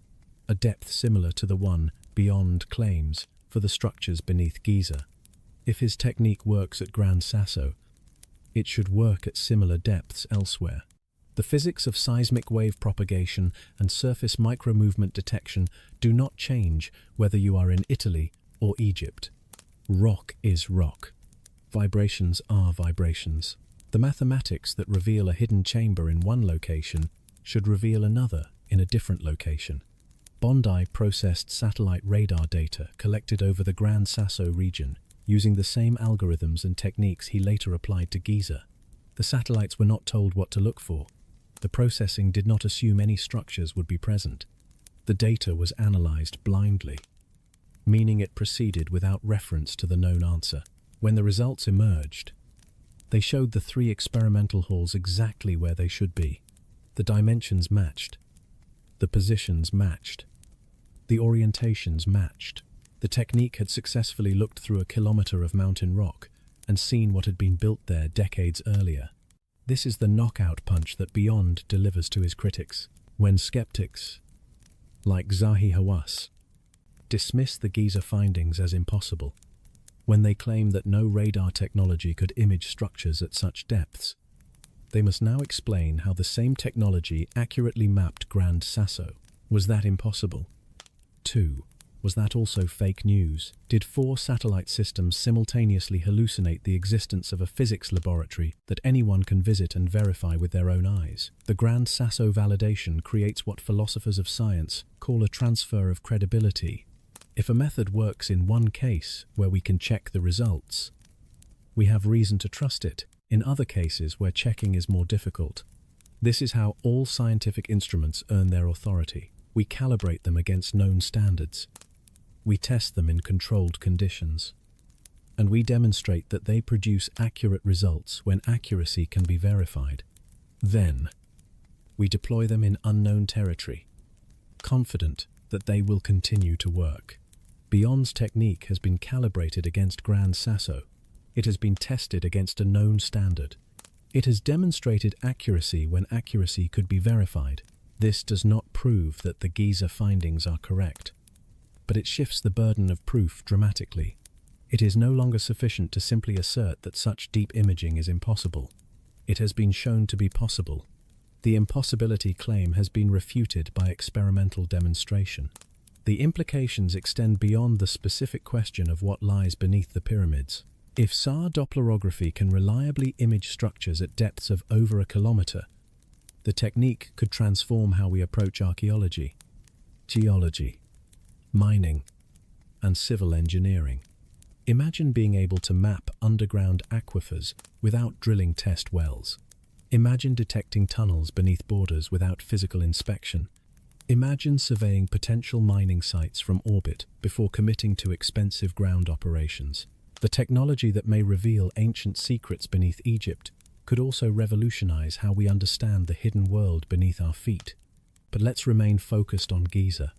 a depth similar to the one Beyond claims for the structures beneath Giza. If his technique works at Gran Sasso, it should work at similar depths elsewhere. The physics of seismic wave propagation and surface micromovement detection do not change whether you are in Italy or Egypt. Rock is rock. Vibrations are vibrations. The mathematics that reveal a hidden chamber in one location should reveal another in a different location. Bondi processed satellite radar data collected over the Gran Sasso region using the same algorithms and techniques he later applied to Giza. The satellites were not told what to look for. The processing did not assume any structures would be present. The data was analyzed blindly, meaning it proceeded without reference to the known answer. When the results emerged, they showed the 3 experimental halls exactly where they should be. The dimensions matched. The positions matched. The orientations matched. The technique had successfully looked through a kilometer of mountain rock and seen what had been built there decades earlier. This is the knockout punch that Beyond delivers to his critics. When skeptics, like Zahi Hawass, dismiss the Giza findings as impossible, when they claim that no radar technology could image structures at such depths, they must now explain how the same technology accurately mapped Gran Sasso. Was that impossible? 2. Was that also fake news? Did 4 satellite systems simultaneously hallucinate the existence of a physics laboratory that anyone can visit and verify with their own eyes? The Gran Sasso validation creates what philosophers of science call a transfer of credibility. If a method works in one case where we can check the results, we have reason to trust it. In other cases where checking is more difficult, this is how all scientific instruments earn their authority. We calibrate them against known standards. We test them in controlled conditions. And we demonstrate that they produce accurate results when accuracy can be verified. Then, we deploy them in unknown territory, confident that they will continue to work. Beyond's technique has been calibrated against Gran Sasso. It has been tested against a known standard. It has demonstrated accuracy when accuracy could be verified. This does not prove that the Giza findings are correct, but it shifts the burden of proof dramatically. It is no longer sufficient to simply assert that such deep imaging is impossible. It has been shown to be possible. The impossibility claim has been refuted by experimental demonstration. The implications extend beyond the specific question of what lies beneath the pyramids. If SAR Dopplerography can reliably image structures at depths of over a kilometer, the technique could transform how we approach archaeology, geology, mining, and civil engineering. Imagine being able to map underground aquifers without drilling test wells. Imagine detecting tunnels beneath borders without physical inspection. Imagine surveying potential mining sites from orbit before committing to expensive ground operations. The technology that may reveal ancient secrets beneath Egypt could also revolutionize how we understand the hidden world beneath our feet. But let's remain focused on Giza,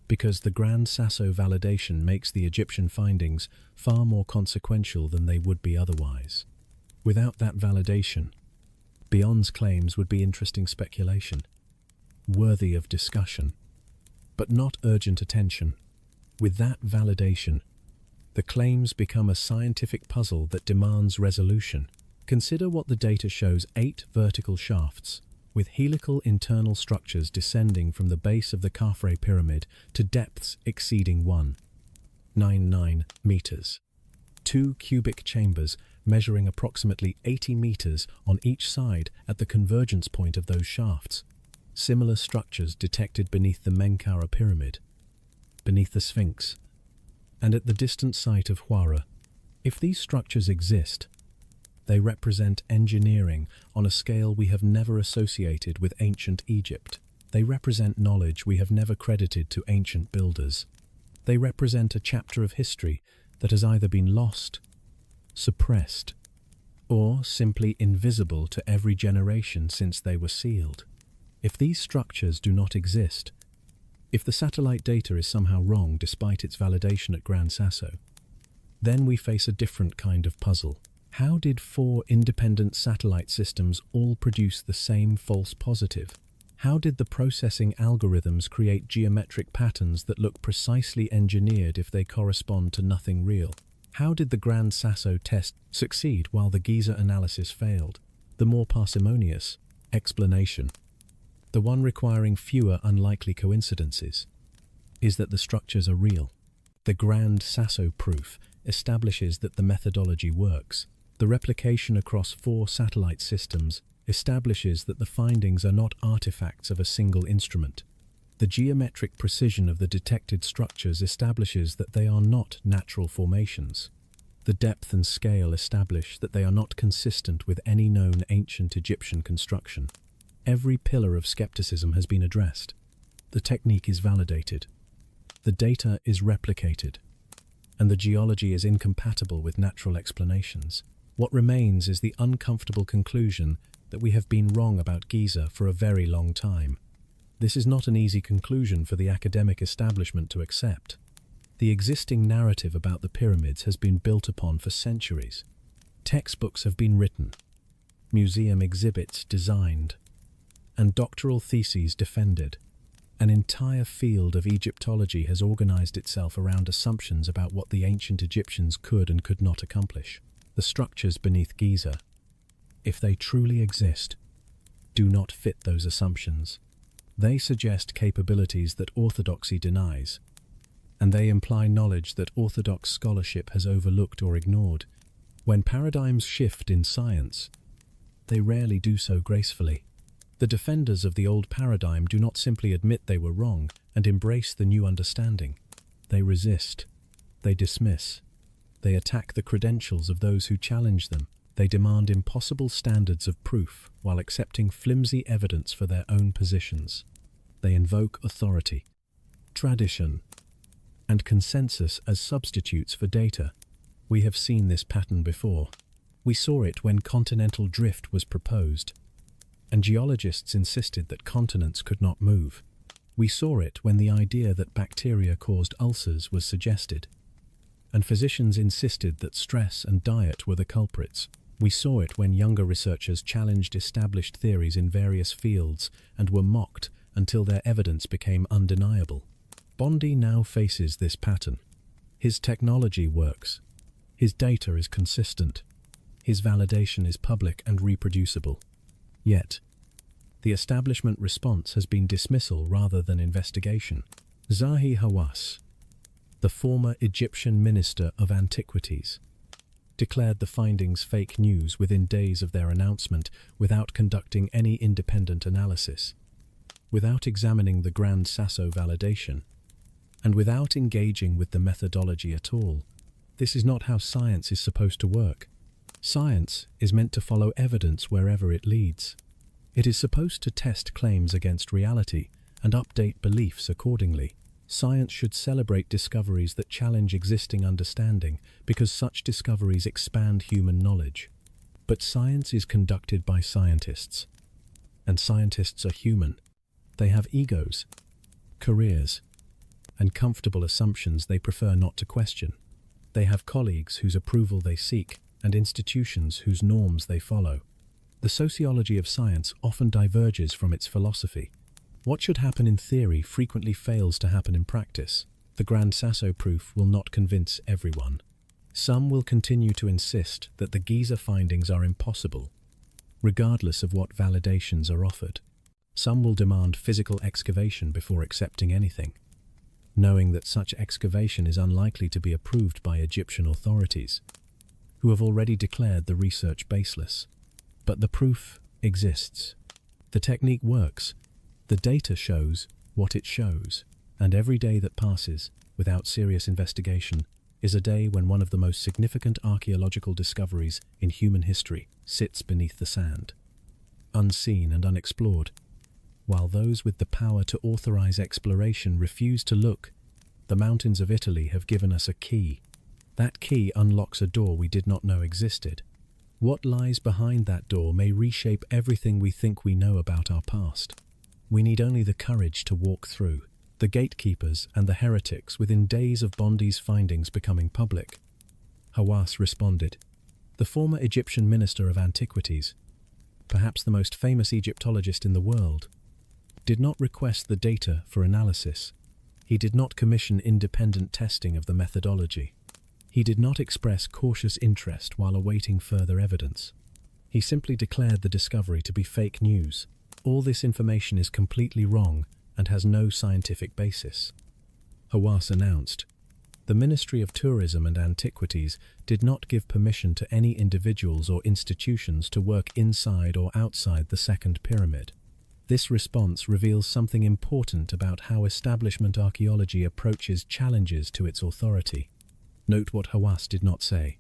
because the Gran Sasso validation makes the Egyptian findings far more consequential than they would be otherwise. Without that validation, Beyond's claims would be interesting speculation, worthy of discussion, but not urgent attention. With that validation, the claims become a scientific puzzle that demands resolution. Consider what the data shows: 8 vertical shafts, with helical internal structures descending from the base of the Khafre pyramid to depths exceeding 1.99 meters. 2 cubic chambers measuring approximately 80 meters on each side at the convergence point of those shafts. Similar structures detected beneath the Menkaure pyramid, beneath the Sphinx, and at the distant site of Huara. If these structures exist, they represent engineering on a scale we have never associated with ancient Egypt. They represent knowledge we have never credited to ancient builders. They represent a chapter of history that has either been lost, suppressed, or simply invisible to every generation since they were sealed. If these structures do not exist, if the satellite data is somehow wrong despite its validation at Gran Sasso, then we face a different kind of puzzle. How did 4 independent satellite systems all produce the same false positive? How did the processing algorithms create geometric patterns that look precisely engineered if they correspond to nothing real? How did the Gran Sasso test succeed while the Giza analysis failed? The more parsimonious explanation, the one requiring fewer unlikely coincidences, is that the structures are real. The Gran Sasso proof establishes that the methodology works. The replication across 4 satellite systems establishes that the findings are not artifacts of a single instrument. The geometric precision of the detected structures establishes that they are not natural formations. The depth and scale establish that they are not consistent with any known ancient Egyptian construction. Every pillar of skepticism has been addressed. The technique is validated. The data is replicated. And the geology is incompatible with natural explanations. What remains is the uncomfortable conclusion that we have been wrong about Giza for a very long time. This is not an easy conclusion for the academic establishment to accept. The existing narrative about the pyramids has been built upon for centuries. Textbooks have been written, museum exhibits designed, and doctoral theses defended. An entire field of Egyptology has organized itself around assumptions about what the ancient Egyptians could and could not accomplish. The structures beneath Giza, if they truly exist, do not fit those assumptions. They suggest capabilities that orthodoxy denies, and they imply knowledge that orthodox scholarship has overlooked or ignored. When paradigms shift in science, they rarely do so gracefully. The defenders of the old paradigm do not simply admit they were wrong and embrace the new understanding. They resist. They dismiss. They attack the credentials of those who challenge them. They demand impossible standards of proof while accepting flimsy evidence for their own positions. They invoke authority, tradition, and consensus as substitutes for data. We have seen this pattern before. We saw it when continental drift was proposed, and geologists insisted that continents could not move. We saw it when the idea that bacteria caused ulcers was suggested, and physicians insisted that stress and diet were the culprits. We saw it when younger researchers challenged established theories in various fields and were mocked until their evidence became undeniable. Bondi now faces this pattern. His technology works. His data is consistent. His validation is public and reproducible. Yet, the establishment response has been dismissal rather than investigation. Zahi Hawass, the former Egyptian Minister of Antiquities, declared the findings fake news within days of their announcement without conducting any independent analysis, without examining the Grand Sasso validation, and without engaging with the methodology at all. This is not how science is supposed to work. Science is meant to follow evidence wherever it leads. It is supposed to test claims against reality and update beliefs accordingly. Science should celebrate discoveries that challenge existing understanding because such discoveries expand human knowledge. But science is conducted by scientists, and scientists are human. They have egos, careers, and comfortable assumptions they prefer not to question. They have colleagues whose approval they seek and institutions whose norms they follow. The sociology of science often diverges from its philosophy. What should happen in theory frequently fails to happen in practice. The Grand Sasso proof will not convince everyone. Some will continue to insist that the Giza findings are impossible, regardless of what validations are offered. Some will demand physical excavation before accepting anything, knowing that such excavation is unlikely to be approved by Egyptian authorities, who have already declared the research baseless. But the proof exists. The technique works. The data shows what it shows. And every day that passes without serious investigation is a day when one of the most significant archaeological discoveries in human history sits beneath the sand, unseen and unexplored. While those with the power to authorize exploration refuse to look, the mountains of Italy have given us a key. That key unlocks a door we did not know existed. What lies behind that door may reshape everything we think we know about our past. We need only the courage to walk through. The gatekeepers and the heretics within days of Bondi's findings becoming public. Hawass responded. The former Egyptian Minister of Antiquities, perhaps the most famous Egyptologist in the world, did not request the data for analysis. He did not commission independent testing of the methodology. He did not express cautious interest while awaiting further evidence. He simply declared the discovery to be fake news. All this information is completely wrong and has no scientific basis. Hawass announced. The Ministry of Tourism and Antiquities did not give permission to any individuals or institutions to work inside or outside the second pyramid. This response reveals something important about how establishment archaeology approaches challenges to its authority. Note what Hawass did not say.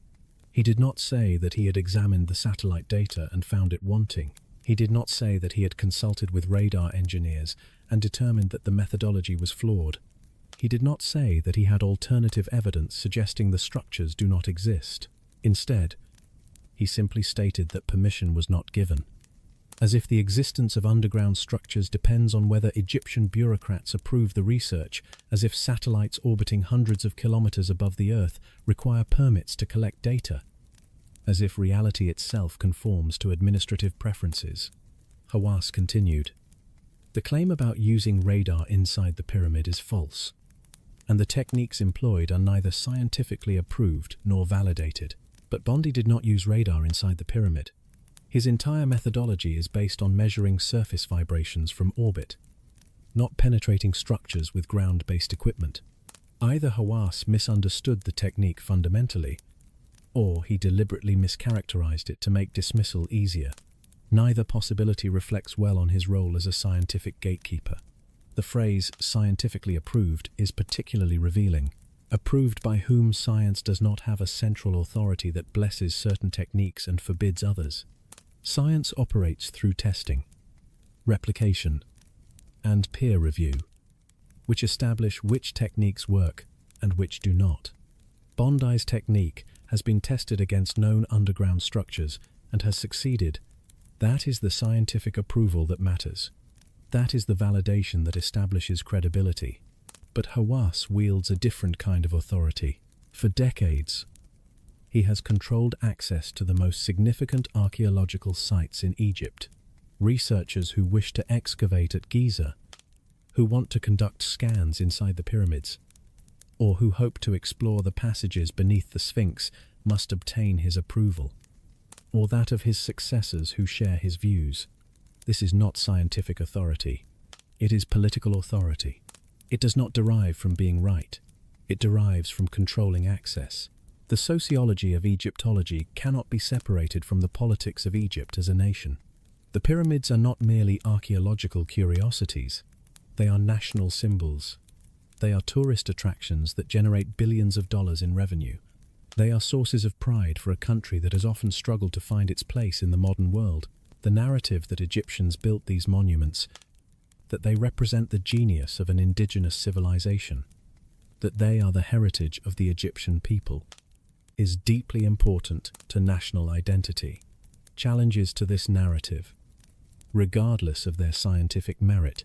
He did not say that he had examined the satellite data and found it wanting. He did not say that he had consulted with radar engineers and determined that the methodology was flawed. He did not say that he had alternative evidence suggesting the structures do not exist. Instead, he simply stated that permission was not given, as if the existence of underground structures depends on whether Egyptian bureaucrats approve the research, as if satellites orbiting hundreds of kilometers above the Earth require permits to collect data, as if reality itself conforms to administrative preferences. Hawass continued. The claim about using radar inside the pyramid is false, and the techniques employed are neither scientifically approved nor validated. But Bondi did not use radar inside the pyramid. His entire methodology is based on measuring surface vibrations from orbit, not penetrating structures with ground-based equipment. Either Hawass misunderstood the technique fundamentally, or he deliberately mischaracterized it to make dismissal easier. Neither possibility reflects well on his role as a scientific gatekeeper. The phrase "scientifically approved" is particularly revealing. Approved by whom? Science does not have a central authority that blesses certain techniques and forbids others. Science operates through testing, replication, and peer review, which establish which techniques work and which do not. Bondi's technique has been tested against known underground structures and has succeeded. That is the scientific approval that matters. That is the validation that establishes credibility. But Hawass wields a different kind of authority. For decades, he has controlled access to the most significant archaeological sites in Egypt. Researchers who wish to excavate at Giza, who want to conduct scans inside the pyramids, or who hope to explore the passages beneath the Sphinx must obtain his approval, or that of his successors who share his views. This is not scientific authority. It is political authority. It does not derive from being right. It derives from controlling access. The sociology of Egyptology cannot be separated from the politics of Egypt as a nation. The pyramids are not merely archaeological curiosities. They are national symbols. They are tourist attractions that generate billions of dollars in revenue. They are sources of pride for a country that has often struggled to find its place in the modern world. The narrative that Egyptians built these monuments, that they represent the genius of an indigenous civilization, that they are the heritage of the Egyptian people, is deeply important to national identity. Challenges to this narrative, regardless of their scientific merit,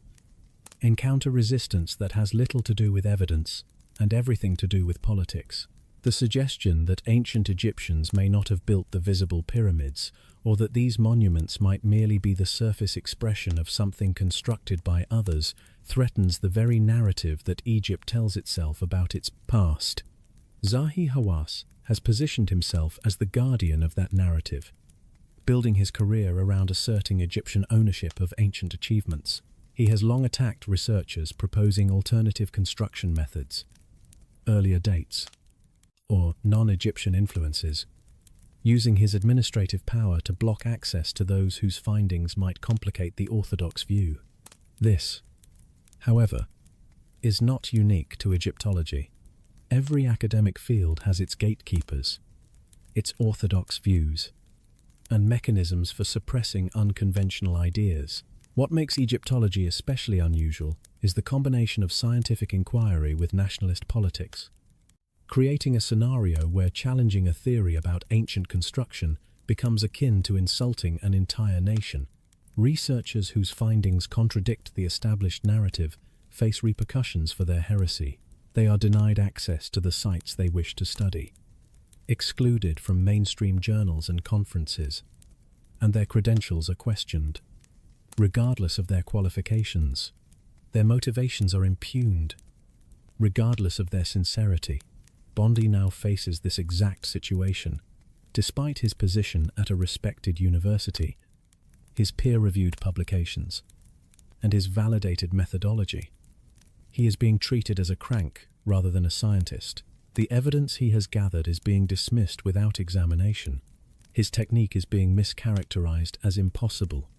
encounter resistance that has little to do with evidence and everything to do with politics. The suggestion that ancient Egyptians may not have built the visible pyramids, or that these monuments might merely be the surface expression of something constructed by others, threatens the very narrative that Egypt tells itself about its past. Zahi Hawass has positioned himself as the guardian of that narrative, building his career around asserting Egyptian ownership of ancient achievements. He has long attacked researchers proposing alternative construction methods, earlier dates, or non-Egyptian influences, using his administrative power to block access to those whose findings might complicate the orthodox view. This, however, is not unique to Egyptology. Every academic field has its gatekeepers, its orthodox views, and mechanisms for suppressing unconventional ideas. What makes Egyptology especially unusual is the combination of scientific inquiry with nationalist politics, creating a scenario where challenging a theory about ancient construction becomes akin to insulting an entire nation. Researchers whose findings contradict the established narrative face repercussions for their heresy. They are denied access to the sites they wish to study, excluded from mainstream journals and conferences, and their credentials are questioned. Regardless of their qualifications, their motivations are impugned. Regardless of their sincerity, Bondi now faces this exact situation. Despite his position at a respected university, his peer-reviewed publications, and his validated methodology, he is being treated as a crank rather than a scientist. The evidence he has gathered is being dismissed without examination. His technique is being mischaracterized as impossible.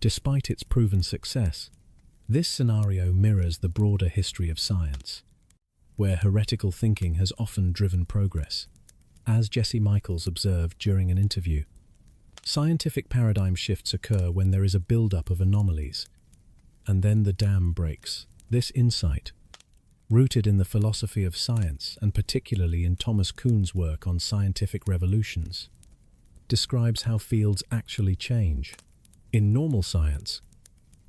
Despite its proven success, this scenario mirrors the broader history of science, where heretical thinking has often driven progress. As Jesse Michaels observed during an interview, scientific paradigm shifts occur when there is a build-up of anomalies, and then the dam breaks. This insight, rooted in the philosophy of science and particularly in Thomas Kuhn's work on scientific revolutions, describes how fields actually change. In normal science,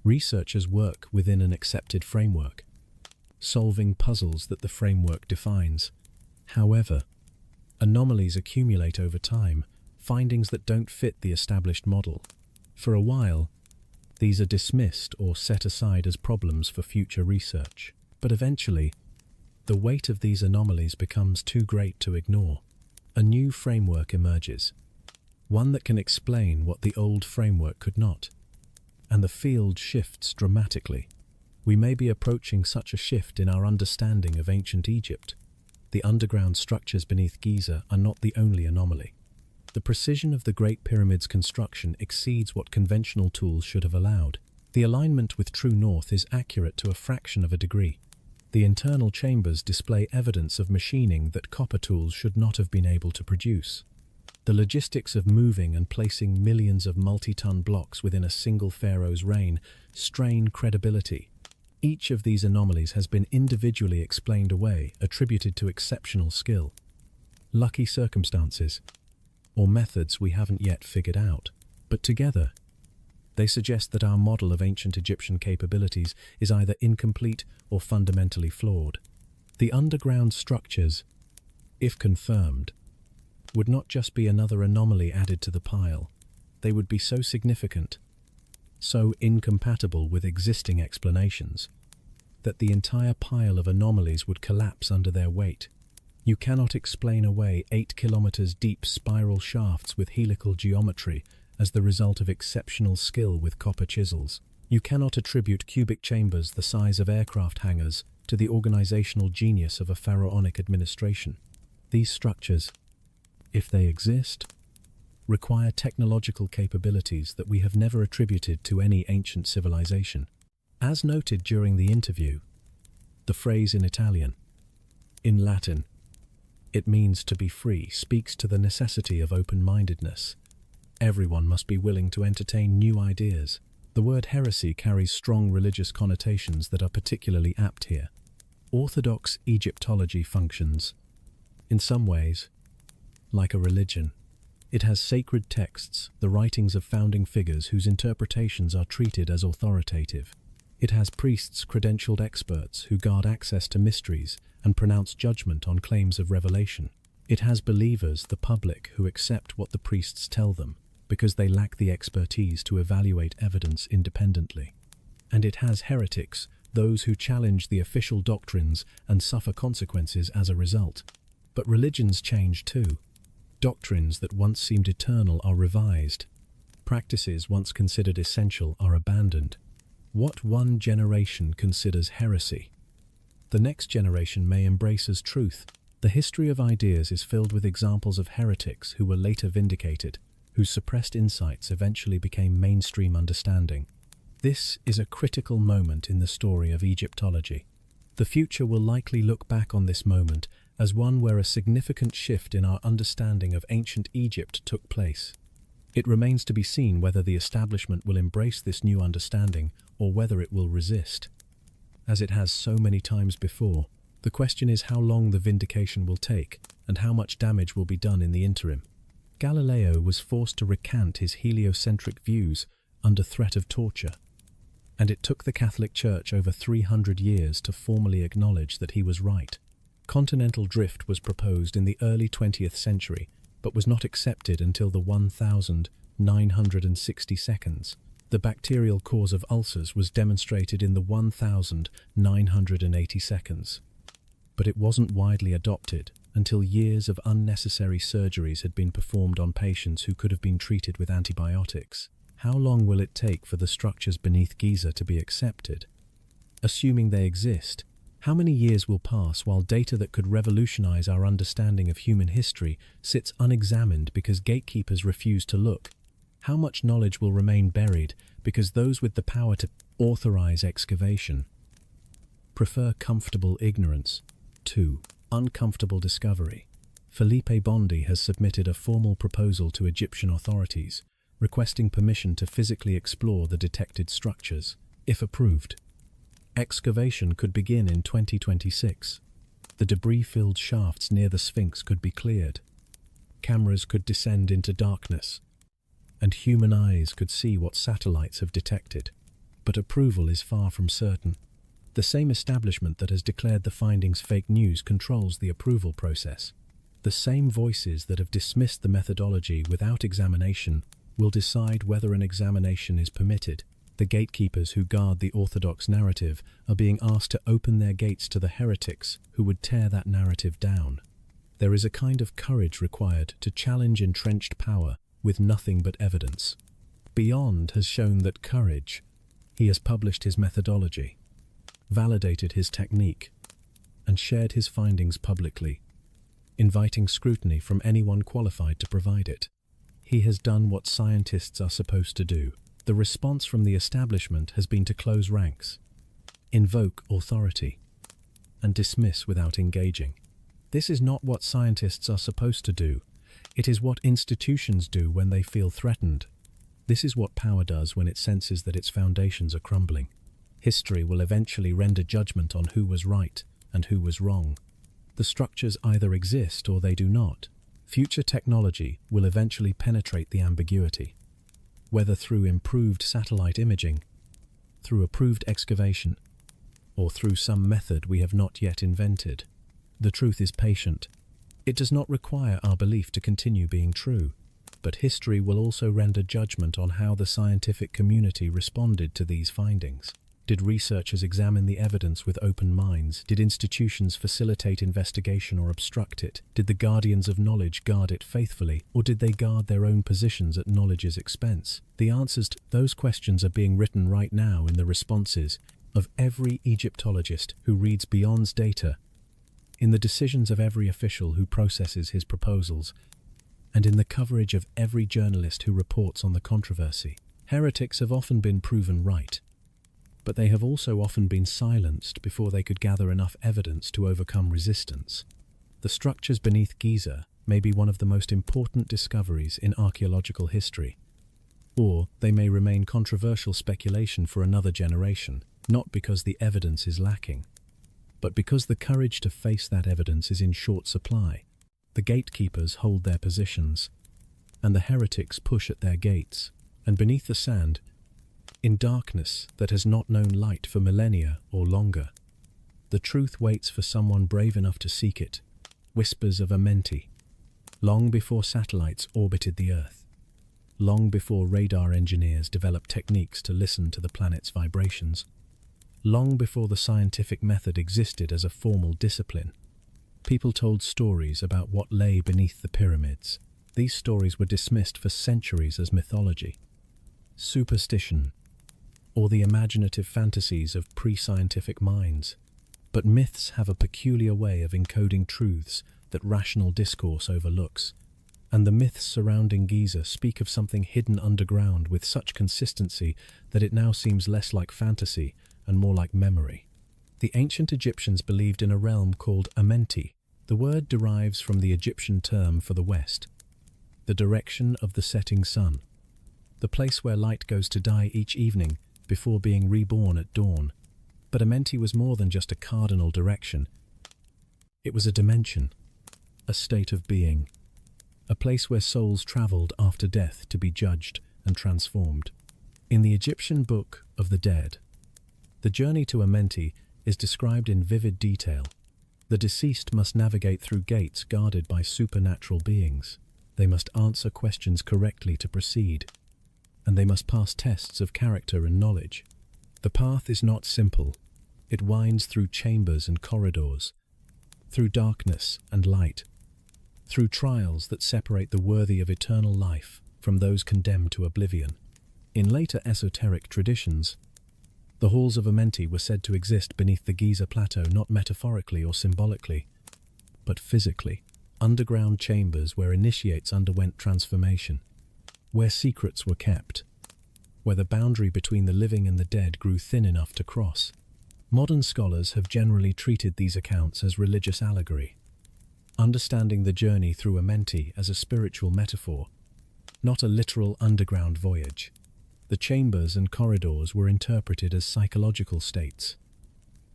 researchers work within an accepted framework, solving puzzles that the framework defines. However, anomalies accumulate over time, findings that don't fit the established model. For a while, these are dismissed or set aside as problems for future research. But eventually, the weight of these anomalies becomes too great to ignore. A new framework emerges, one that can explain what the old framework could not, and the field shifts dramatically. We may be approaching such a shift in our understanding of ancient Egypt. The underground structures beneath Giza are not the only anomaly. The precision of the Great Pyramid's construction exceeds what conventional tools should have allowed. The alignment with true north is accurate to a fraction of a degree. The internal chambers display evidence of machining that copper tools should not have been able to produce. The logistics of moving and placing millions of multi-ton blocks within a single pharaoh's reign strain credibility. Each of these anomalies has been individually explained away, attributed to exceptional skill, lucky circumstances, or methods we haven't yet figured out. But together, they suggest that our model of ancient Egyptian capabilities is either incomplete or fundamentally flawed. The underground structures, if confirmed, would not just be another anomaly added to the pile. They would be so significant, so incompatible with existing explanations, that the entire pile of anomalies would collapse under their weight. You cannot explain away 8 kilometers deep spiral shafts with helical geometry as the result of exceptional skill with copper chisels. You cannot attribute cubic chambers the size of aircraft hangars to the organizational genius of a pharaonic administration. These structures, if they exist, require technological capabilities that we have never attributed to any ancient civilization. As noted during the interview, the phrase in Italian, in Latin, it means to be free, speaks to the necessity of open-mindedness. Everyone must be willing to entertain new ideas. The word heresy carries strong religious connotations that are particularly apt here. Orthodox Egyptology functions, in some ways, like a religion. It has sacred texts, the writings of founding figures whose interpretations are treated as authoritative. It has priests, credentialed experts who guard access to mysteries and pronounce judgment on claims of revelation. It has believers, the public, who accept what the priests tell them because they lack the expertise to evaluate evidence independently. And it has heretics, those who challenge the official doctrines and suffer consequences as a result. But religions change too. Doctrines that once seemed eternal are revised. Practices once considered essential are abandoned. What one generation considers heresy, the next generation may embrace as truth. The history of ideas is filled with examples of heretics who were later vindicated, whose suppressed insights eventually became mainstream understanding. This is a critical moment in the story of Egyptology. The future will likely look back on this moment as one where a significant shift in our understanding of ancient Egypt took place. It remains to be seen whether the establishment will embrace this new understanding or whether it will resist. As it has so many times before, the question is how long the vindication will take and how much damage will be done in the interim. Galileo was forced to recant his heliocentric views under threat of torture, and it took the Catholic Church over 300 years to formally acknowledge that he was right. Continental drift was proposed in the early 20th century, but was not accepted until the 1960 seconds. The bacterial cause of ulcers was demonstrated in the 1980 seconds. But it wasn't widely adopted until years of unnecessary surgeries had been performed on patients who could have been treated with antibiotics. How long will it take for the structures beneath Giza to be accepted? Assuming they exist, how many years will pass while data that could revolutionize our understanding of human history sits unexamined because gatekeepers refuse to look? How much knowledge will remain buried because those with the power to authorize excavation prefer comfortable ignorance to uncomfortable discovery? Felipe Bondi has submitted a formal proposal to Egyptian authorities, requesting permission to physically explore the detected structures. If approved, excavation could begin in 2026. The debris-filled shafts near the Sphinx could be cleared. Cameras could descend into darkness, and human eyes could see what satellites have detected. But approval is far from certain. The same establishment that has declared the findings fake news controls the approval process. The same voices that have dismissed the methodology without examination will decide whether an examination is permitted. The gatekeepers who guard the orthodox narrative are being asked to open their gates to the heretics who would tear that narrative down. There is a kind of courage required to challenge entrenched power with nothing but evidence. Beyond has shown that courage. He has published his methodology, validated his technique, and shared his findings publicly, inviting scrutiny from anyone qualified to provide it. He has done what scientists are supposed to do, The response from the establishment has been to close ranks, invoke authority, and dismiss without engaging. This is not what scientists are supposed to do. It is what institutions do when they feel threatened. This is what power does when it senses that its foundations are crumbling. History will eventually render judgment on who was right and who was wrong. The structures either exist or they do not. Future technology will eventually penetrate the ambiguity, whether through improved satellite imaging, through approved excavation, or through some method we have not yet invented. The truth is patient. It does not require our belief to continue being true, but history will also render judgment on how the scientific community responded to these findings. Did researchers examine the evidence with open minds? Did institutions facilitate investigation or obstruct it? Did the guardians of knowledge guard it faithfully, or did they guard their own positions at knowledge's expense? The answers to those questions are being written right now in the responses of every Egyptologist who reads beyond data, in the decisions of every official who processes his proposals, and in the coverage of every journalist who reports on the controversy. Heretics have often been proven right, but they have also often been silenced before they could gather enough evidence to overcome resistance. The structures beneath Giza may be one of the most important discoveries in archaeological history, or they may remain controversial speculation for another generation, not because the evidence is lacking, but because the courage to face that evidence is in short supply. The gatekeepers hold their positions, and the heretics push at their gates, and beneath the sand, in darkness that has not known light for millennia or longer, the truth waits for someone brave enough to seek it. Whispers of Amenti, long before satellites orbited the Earth, long before radar engineers developed techniques to listen to the planet's vibrations, long before the scientific method existed as a formal discipline. People told stories about what lay beneath the pyramids. These stories were dismissed for centuries as mythology, superstition, or the imaginative fantasies of pre-scientific minds. But myths have a peculiar way of encoding truths that rational discourse overlooks, and the myths surrounding Giza speak of something hidden underground with such consistency that it now seems less like fantasy and more like memory. The ancient Egyptians believed in a realm called Amenti. The word derives from the Egyptian term for the west, the direction of the setting sun, the place where light goes to die each evening before being reborn at dawn. But Amenti was more than just a cardinal direction. It was a dimension, a state of being, a place where souls traveled after death to be judged and transformed. In the Egyptian Book of the Dead, the journey to Amenti is described in vivid detail. The deceased must navigate through gates guarded by supernatural beings. They must answer questions correctly to proceed, and they must pass tests of character and knowledge. The path is not simple. It winds through chambers and corridors, through darkness and light, through trials that separate the worthy of eternal life from those condemned to oblivion. In later esoteric traditions, the halls of Amenti were said to exist beneath the Giza Plateau, not metaphorically or symbolically, but physically. Underground chambers where initiates underwent transformation, where secrets were kept, where the boundary between the living and the dead grew thin enough to cross. Modern scholars have generally treated these accounts as religious allegory, understanding the journey through Amenti as a spiritual metaphor, not a literal underground voyage. The chambers and corridors were interpreted as psychological states,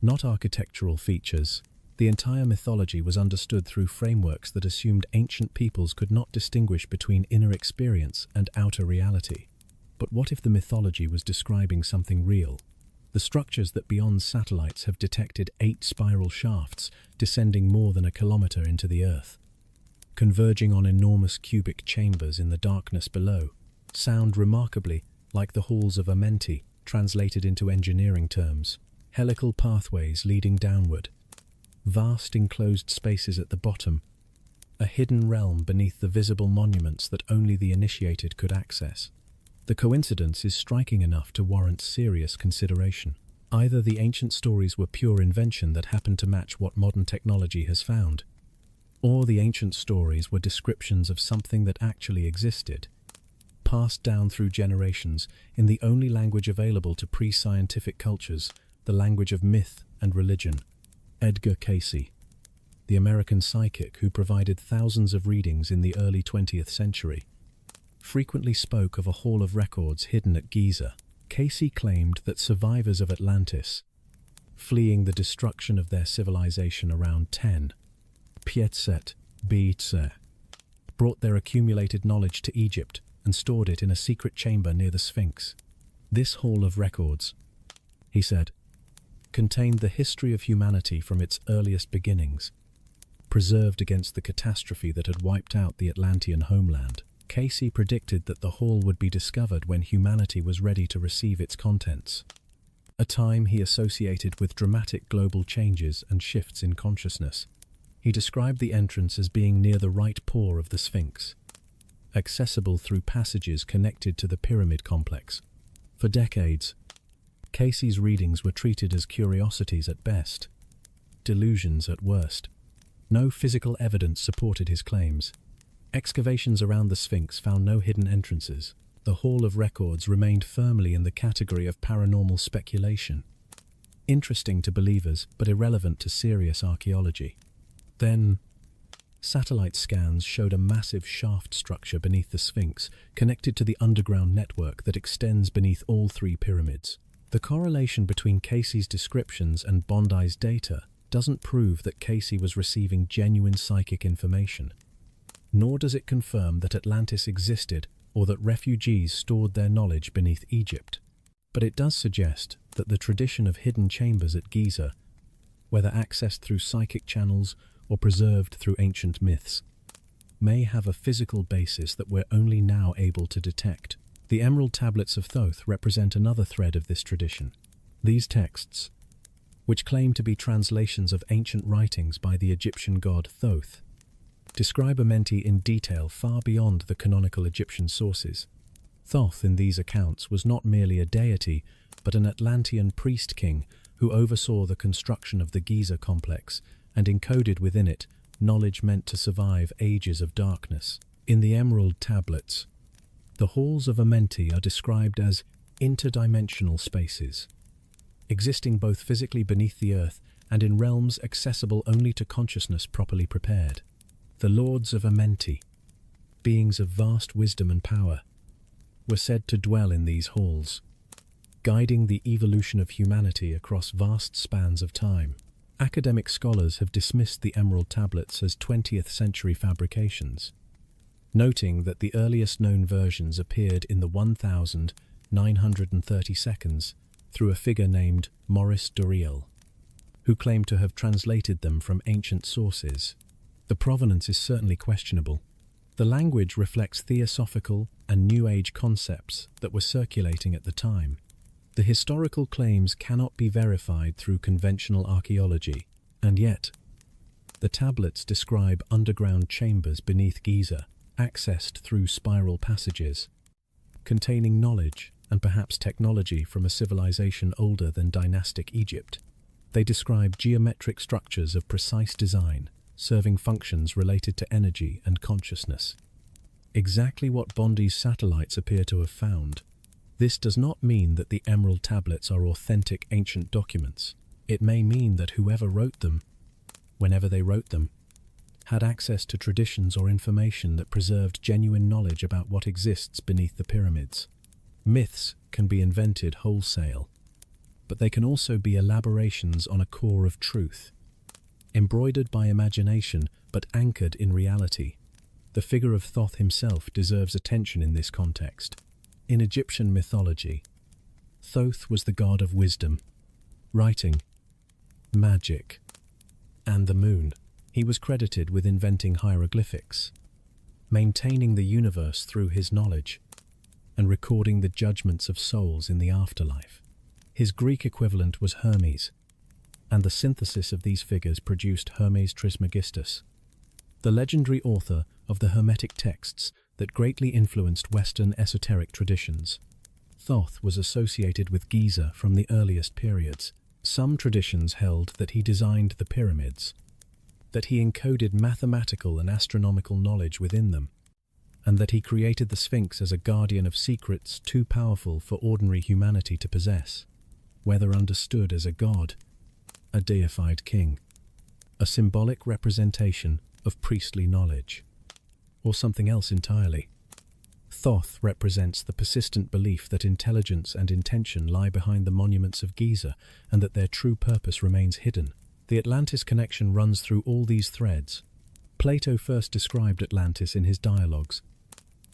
not architectural features. The entire mythology was understood through frameworks that assumed ancient peoples could not distinguish between inner experience and outer reality. But what if the mythology was describing something real? The structures that beyond satellites have detected 8 spiral shafts descending more than a kilometer into the Earth, converging on enormous cubic chambers in the darkness below, sound remarkably like the halls of Amenti, translated into engineering terms. Helical pathways leading downward, vast enclosed spaces at the bottom, a hidden realm beneath the visible monuments that only the initiated could access. The coincidence is striking enough to warrant serious consideration. Either the ancient stories were pure invention that happened to match what modern technology has found, or the ancient stories were descriptions of something that actually existed, passed down through generations in the only language available to pre-scientific cultures, the language of myth and religion. Edgar Cayce, the American psychic who provided thousands of readings in the early 20th century, frequently spoke of a hall of records hidden at Giza. Cayce claimed that survivors of Atlantis, fleeing the destruction of their civilization around 10 Pietset BC, brought their accumulated knowledge to Egypt and stored it in a secret chamber near the Sphinx. This hall of records, he said, contained the history of humanity from its earliest beginnings, preserved against the catastrophe that had wiped out the Atlantean homeland. Cayce predicted that the hall would be discovered when humanity was ready to receive its contents, a time he associated with dramatic global changes and shifts in consciousness. He described the entrance as being near the right paw of the Sphinx, accessible through passages connected to the pyramid complex. For decades, Cayce's readings were treated as curiosities at best, delusions at worst. No physical evidence supported his claims. Excavations around the Sphinx found no hidden entrances. The Hall of Records remained firmly in the category of paranormal speculation, interesting to believers but irrelevant to serious archaeology. Then, satellite scans showed a massive shaft structure beneath the Sphinx, connected to the underground network that extends beneath all three pyramids. The correlation between Cayce's descriptions and Bondi's data doesn't prove that Cayce was receiving genuine psychic information, nor does it confirm that Atlantis existed or that refugees stored their knowledge beneath Egypt. But it does suggest that the tradition of hidden chambers at Giza, whether accessed through psychic channels or preserved through ancient myths, may have a physical basis that we're only now able to detect. The Emerald Tablets of Thoth represent another thread of this tradition. These texts, which claim to be translations of ancient writings by the Egyptian god Thoth, describe Amenti in detail far beyond the canonical Egyptian sources. Thoth in these accounts was not merely a deity, but an Atlantean priest-king who oversaw the construction of the Giza complex and encoded within it knowledge meant to survive ages of darkness. In the Emerald Tablets, the halls of Amenti are described as interdimensional spaces, existing both physically beneath the earth and in realms accessible only to consciousness properly prepared. The Lords of Amenti, beings of vast wisdom and power, were said to dwell in these halls, guiding the evolution of humanity across vast spans of time. Academic scholars have dismissed the Emerald Tablets as 20th century fabrications, noting that the earliest known versions appeared in the 1932 through a figure named Maurice Doreal, who claimed to have translated them from ancient sources. The provenance is certainly questionable. The language reflects theosophical and New Age concepts that were circulating at the time. The historical claims cannot be verified through conventional archaeology, and yet, the tablets describe underground chambers beneath Giza, accessed through spiral passages, containing knowledge and perhaps technology from a civilization older than dynastic Egypt. They describe geometric structures of precise design, serving functions related to energy and consciousness. Exactly what Bondi's satellites appear to have found. This does not mean that the Emerald Tablets are authentic ancient documents. It may mean that whoever wrote them, whenever they wrote them, had access to traditions or information that preserved genuine knowledge about what exists beneath the pyramids. Myths can be invented wholesale, but they can also be elaborations on a core of truth, embroidered by imagination but anchored in reality. The figure of Thoth himself deserves attention in this context. In Egyptian mythology, Thoth was the god of wisdom, writing, magic, and the moon. He was credited with inventing hieroglyphics, maintaining the universe through his knowledge, and recording the judgments of souls in the afterlife. His Greek equivalent was Hermes, and the synthesis of these figures produced Hermes Trismegistus, the legendary author of the Hermetic texts that greatly influenced Western esoteric traditions. Thoth was associated with Giza from the earliest periods. Some traditions held that he designed the pyramids, that he encoded mathematical and astronomical knowledge within them, and that he created the Sphinx as a guardian of secrets too powerful for ordinary humanity to possess, whether understood as a god, a deified king, a symbolic representation of priestly knowledge, or something else entirely. Thoth represents the persistent belief that intelligence and intention lie behind the monuments of Giza and that their true purpose remains hidden. The Atlantis connection runs through all these threads. Plato first described Atlantis in his dialogues,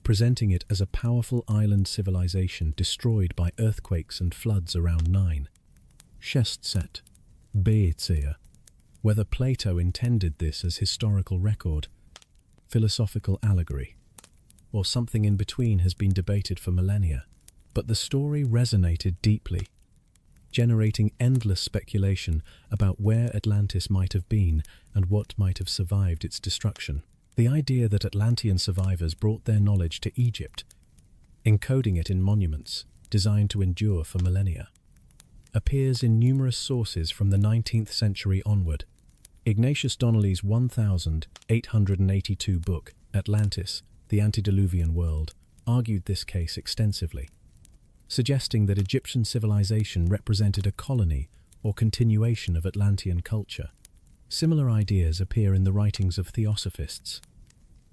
presenting it as a powerful island civilization destroyed by earthquakes and floods around 9. Shestset, Beetzea. Whether Plato intended this as historical record, philosophical allegory, or something in between has been debated for millennia, but the story resonated deeply, generating endless speculation about where Atlantis might have been and what might have survived its destruction. The idea that Atlantean survivors brought their knowledge to Egypt, encoding it in monuments designed to endure for millennia, appears in numerous sources from the 19th century onward. Ignatius Donnelly's 1882 book, Atlantis, The Antediluvian World, argued this case extensively, suggesting that Egyptian civilization represented a colony or continuation of Atlantean culture. Similar ideas appear in the writings of theosophists,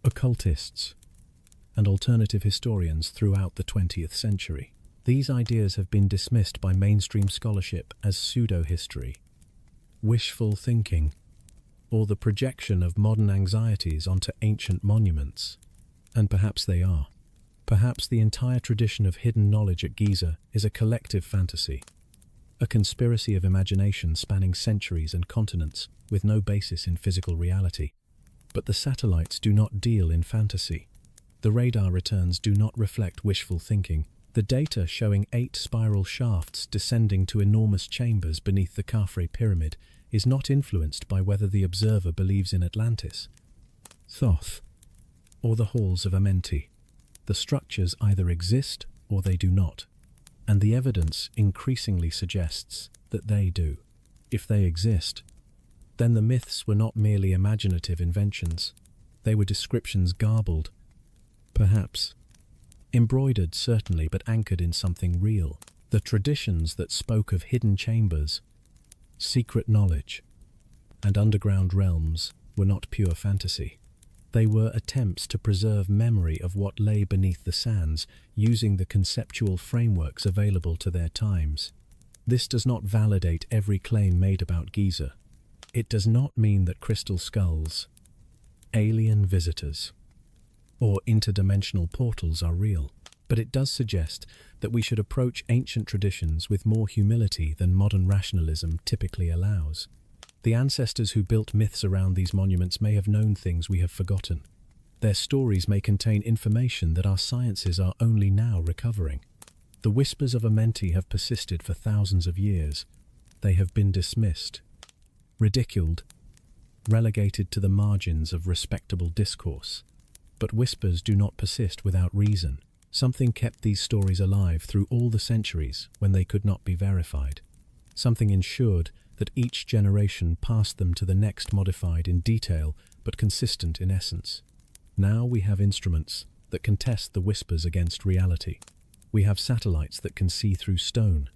occultists, and alternative historians throughout the 20th century. These ideas have been dismissed by mainstream scholarship as pseudo-history, wishful thinking, or the projection of modern anxieties onto ancient monuments. And perhaps they are. Perhaps the entire tradition of hidden knowledge at Giza is a collective fantasy, a conspiracy of imagination spanning centuries and continents with no basis in physical reality. But the satellites do not deal in fantasy. The radar returns do not reflect wishful thinking. The data showing 8 spiral shafts descending to enormous chambers beneath the Khafre pyramid is not influenced by whether the observer believes in Atlantis, Thoth, or the halls of Amenti. The structures either exist or they do not, and the evidence increasingly suggests that they do. If they exist, then the myths were not merely imaginative inventions. They were descriptions garbled, perhaps, embroidered certainly, but anchored in something real. The traditions that spoke of hidden chambers, secret knowledge, and underground realms were not pure fantasy. They were attempts to preserve memory of what lay beneath the sands, using the conceptual frameworks available to their times. This does not validate every claim made about Giza. It does not mean that crystal skulls, alien visitors, or interdimensional portals are real, but it does suggest that we should approach ancient traditions with more humility than modern rationalism typically allows. The ancestors who built myths around these monuments may have known things we have forgotten. Their stories may contain information that our sciences are only now recovering. The whispers of Amenti have persisted for thousands of years. They have been dismissed, ridiculed, relegated to the margins of respectable discourse. But whispers do not persist without reason. Something kept these stories alive through all the centuries when they could not be verified. Something ensured that each generation passed them to the next, modified in detail but consistent in essence. Now we have instruments that can test the whispers against reality. We have satellites that can see through stone.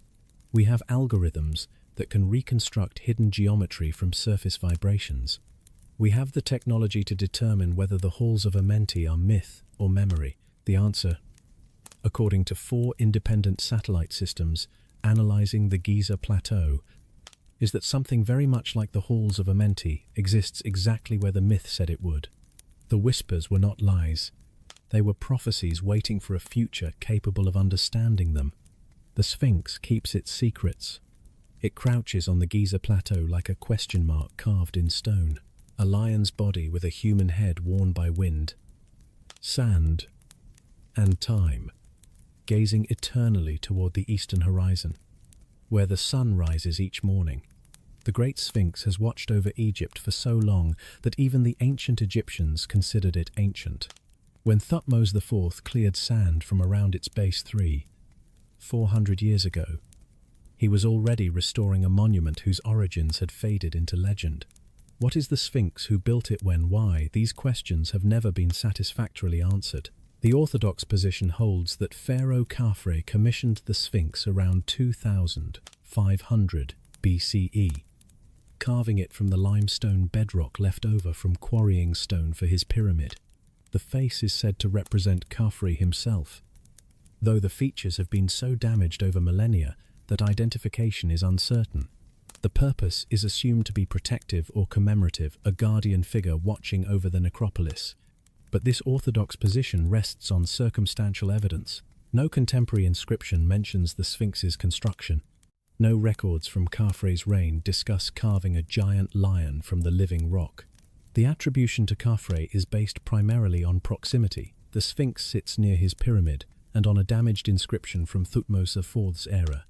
We have algorithms that can reconstruct hidden geometry from surface vibrations. We have the technology to determine whether the halls of Amenti are myth or memory. The answer, according to 4 independent satellite systems analyzing the Giza Plateau, is that something very much like the halls of Amenti exists exactly where the myth said it would. The whispers were not lies. They were prophecies waiting for a future capable of understanding them. The Sphinx keeps its secrets. It crouches on the Giza Plateau like a question mark carved in stone. A lion's body with a human head worn by wind, sand, and time, gazing eternally toward the eastern horizon, where the sun rises each morning. The Great Sphinx has watched over Egypt for so long that even the ancient Egyptians considered it ancient. When Thutmose IV cleared sand from around its base 400 years ago, he was already restoring a monument whose origins had faded into legend. What is the Sphinx? Who built it? When? Why? These questions have never been satisfactorily answered. The orthodox position holds that Pharaoh Khafre commissioned the Sphinx around 2500 BCE, carving it from the limestone bedrock left over from quarrying stone for his pyramid. The face is said to represent Khafre himself, though the features have been so damaged over millennia that identification is uncertain. The purpose is assumed to be protective or commemorative, a guardian figure watching over the necropolis. But this orthodox position rests on circumstantial evidence. No contemporary inscription mentions the Sphinx's construction. No records from Khafre's reign discuss carving a giant lion from the living rock. The attribution to Khafre is based primarily on proximity. The Sphinx sits near his pyramid and on a damaged inscription from Thutmose IV's era,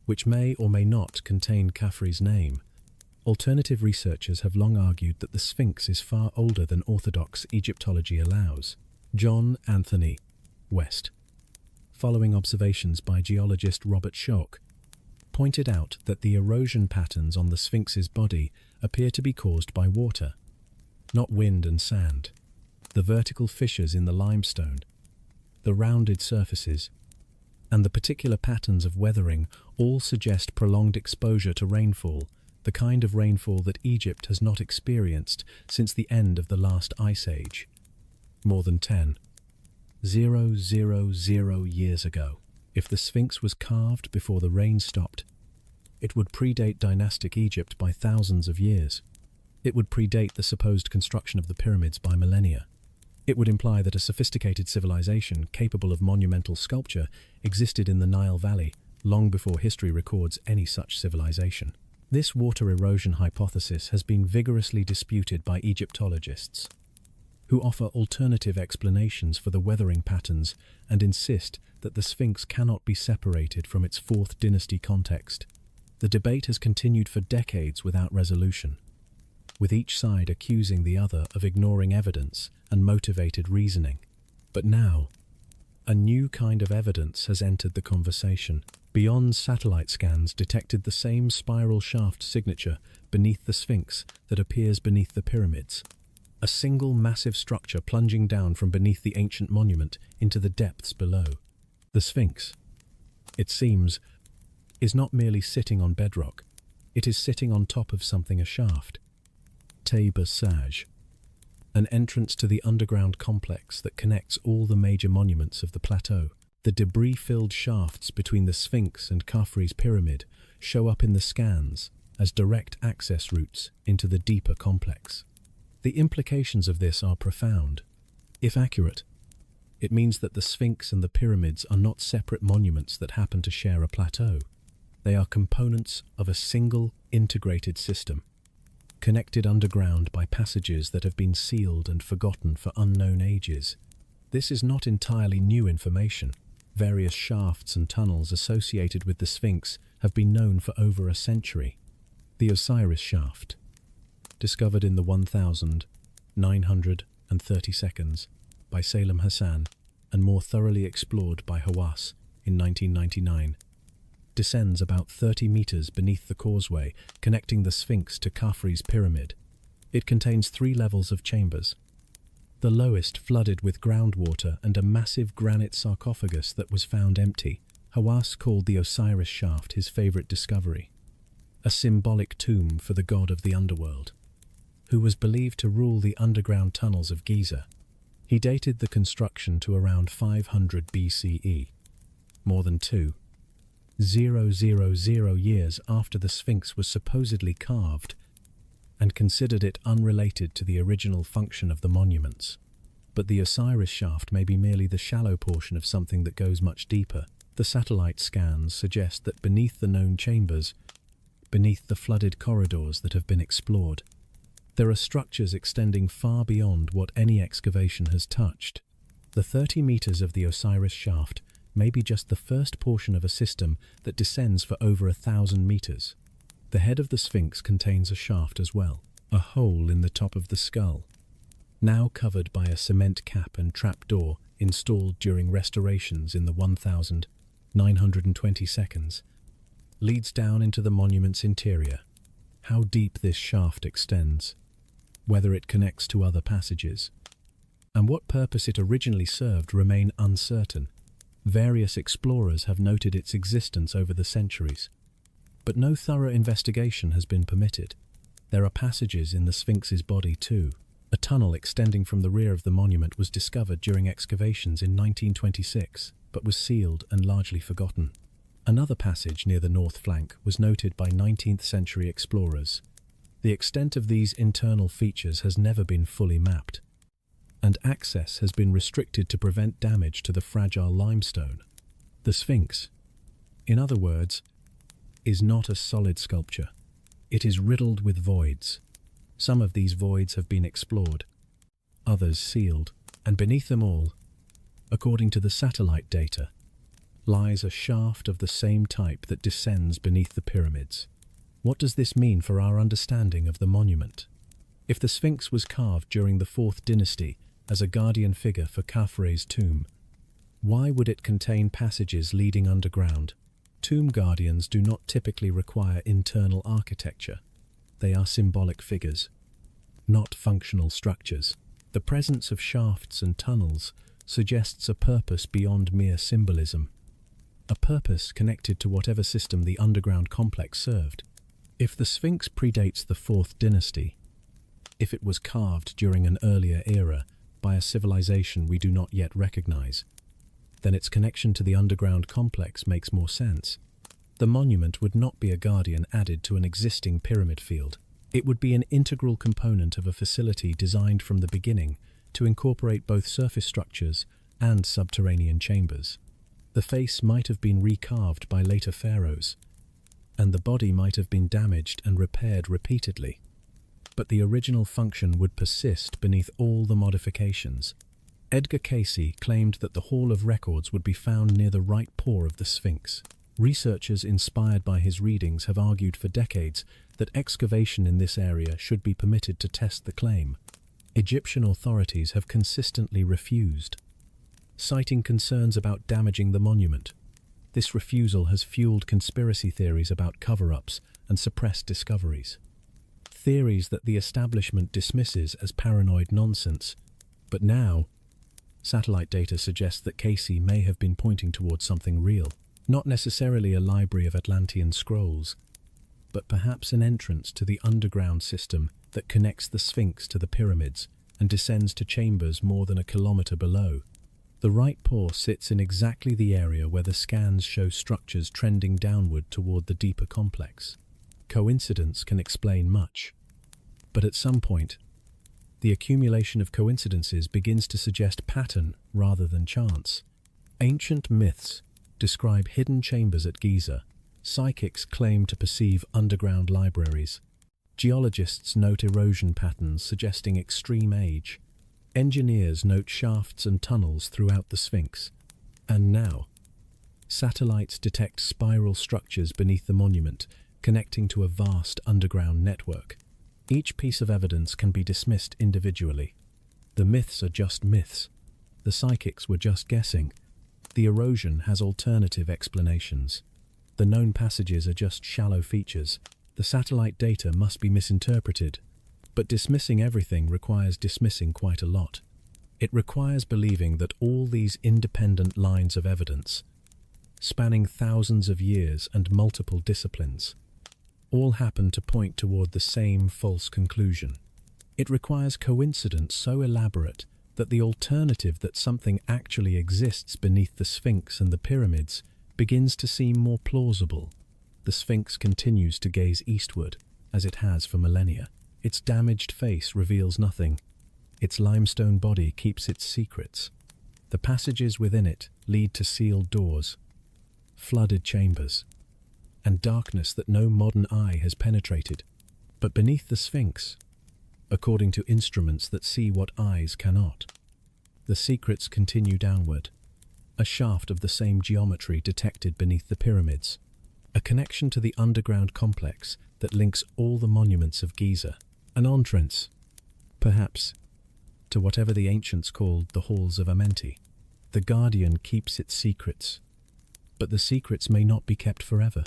which may or may not contain Khafre's name. Alternative researchers have long argued that the Sphinx is far older than orthodox Egyptology allows. John Anthony West, following observations by geologist Robert Schoch, pointed out that the erosion patterns on the Sphinx's body appear to be caused by water, not wind and sand. The vertical fissures in the limestone, the rounded surfaces, and the particular patterns of weathering all suggest prolonged exposure to rainfall, the kind of rainfall that Egypt has not experienced since the end of the last ice age, more than 10,000 years ago. If the Sphinx was carved before the rain stopped, it would predate dynastic Egypt by thousands of years. It would predate the supposed construction of the pyramids by millennia. It would imply that a sophisticated civilization capable of monumental sculpture existed in the Nile Valley long before history records any such civilization. This water erosion hypothesis has been vigorously disputed by Egyptologists, who offer alternative explanations for the weathering patterns and insist that the Sphinx cannot be separated from its 4th dynasty context. The debate has continued for decades without resolution, with each side accusing the other of ignoring evidence and motivated reasoning. But now, a new kind of evidence has entered the conversation. Beyond satellite scans detected the same spiral shaft signature beneath the Sphinx that appears beneath the pyramids. A single massive structure plunging down from beneath the ancient monument into the depths below. The Sphinx, it seems, is not merely sitting on bedrock. It is sitting on top of something, a shaft. Passage, an entrance to the underground complex that connects all the major monuments of the plateau. The debris-filled shafts between the Sphinx and Khafre's pyramid show up in the scans as direct access routes into the deeper complex. The implications of this are profound. If accurate, it means that the Sphinx and the pyramids are not separate monuments that happen to share a plateau. They are components of a single, integrated system, connected underground by passages that have been sealed and forgotten for unknown ages. This is not entirely new information. Various shafts and tunnels associated with the Sphinx have been known for over a century. The Osiris shaft, discovered in the 1932 by Salem Hassan and more thoroughly explored by Hawass in 1999, descends about 30 meters beneath the causeway connecting the Sphinx to Khafre's pyramid. It contains 3 levels of chambers, the lowest flooded with groundwater and a massive granite sarcophagus that was found empty. Hawass called the Osiris shaft his favorite discovery, a symbolic tomb for the god of the underworld, who was believed to rule the underground tunnels of Giza. He dated the construction to around 500 BCE, more than 2,000 years after the Sphinx was supposedly carved, and considered it unrelated to the original function of the monuments. But the Osiris shaft may be merely the shallow portion of something that goes much deeper. The satellite scans suggest that beneath the known chambers, beneath the flooded corridors that have been explored, there are structures extending far beyond what any excavation has touched. The 30 meters of the Osiris shaft may be just the first portion of a system that descends for over 1,000 meters. The head of the Sphinx contains a shaft as well, a hole in the top of the skull, now covered by a cement cap and trapdoor installed during restorations in the 1920s, leads down into the monument's interior. How deep this shaft extends, whether it connects to other passages, and what purpose it originally served remain uncertain. Various explorers have noted its existence over the centuries, but no thorough investigation has been permitted. There are passages in the Sphinx's body too. A tunnel extending from the rear of the monument was discovered during excavations in 1926, but was sealed and largely forgotten. Another passage near the north flank was noted by 19th century explorers. The extent of these internal features has never been fully mapped, and access has been restricted to prevent damage to the fragile limestone. The Sphinx, in other words, is not a solid sculpture. It is riddled with voids. Some of these voids have been explored, others sealed, and beneath them all, according to the satellite data, lies a shaft of the same type that descends beneath the pyramids. What does this mean for our understanding of the monument? If the Sphinx was carved during the 4th dynasty as a guardian figure for Khafre's tomb, why would it contain passages leading underground? Tomb guardians do not typically require internal architecture. They are symbolic figures, not functional structures. The presence of shafts and tunnels suggests a purpose beyond mere symbolism, a purpose connected to whatever system the underground complex served. If the Sphinx predates the 4th dynasty, if it was carved during an earlier era by a civilization we do not yet recognize, then its connection to the underground complex makes more sense. The monument would not be a guardian added to an existing pyramid field. It would be an integral component of a facility designed from the beginning to incorporate both surface structures and subterranean chambers. The face might have been recarved by later pharaohs, and the body might have been damaged and repaired repeatedly, but the original function would persist beneath all the modifications. Edgar Cayce claimed that the Hall of Records would be found near the right paw of the Sphinx. Researchers inspired by his readings have argued for decades that excavation in this area should be permitted to test the claim. Egyptian authorities have consistently refused, citing concerns about damaging the monument. This refusal has fueled conspiracy theories about cover-ups and suppressed discoveries. Theories that the establishment dismisses as paranoid nonsense. But now, satellite data suggests that Cayce may have been pointing towards something real. Not necessarily a library of Atlantean scrolls, but perhaps an entrance to the underground system that connects the Sphinx to the pyramids and descends to chambers more than a kilometer below. The right paw sits in exactly the area where the scans show structures trending downward toward the deeper complex. Coincidence can explain much, but at some point, the accumulation of coincidences begins to suggest pattern rather than chance. Ancient myths describe hidden chambers at Giza. Psychics claim to perceive underground libraries. Geologists note erosion patterns suggesting extreme age. Engineers note shafts and tunnels throughout the Sphinx. And now, satellites detect spiral structures beneath the monument, connecting to a vast underground network. Each piece of evidence can be dismissed individually. The myths are just myths. The psychics were just guessing. The erosion has alternative explanations. The known passages are just shallow features. The satellite data must be misinterpreted. But dismissing everything requires dismissing quite a lot. It requires believing that all these independent lines of evidence, spanning thousands of years and multiple disciplines, all happen to point toward the same false conclusion. It requires coincidence so elaborate that the alternative that something actually exists beneath the Sphinx and the pyramids begins to seem more plausible. The Sphinx continues to gaze eastward, as it has for millennia. Its damaged face reveals nothing. Its limestone body keeps its secrets. The passages within it lead to sealed doors, flooded chambers, and darkness that no modern eye has penetrated. But beneath the Sphinx, according to instruments that see what eyes cannot, the secrets continue downward. A shaft of the same geometry detected beneath the pyramids. A connection to the underground complex that links all the monuments of Giza. An entrance, perhaps, to whatever the ancients called the halls of Amenti. The guardian keeps its secrets, but the secrets may not be kept forever.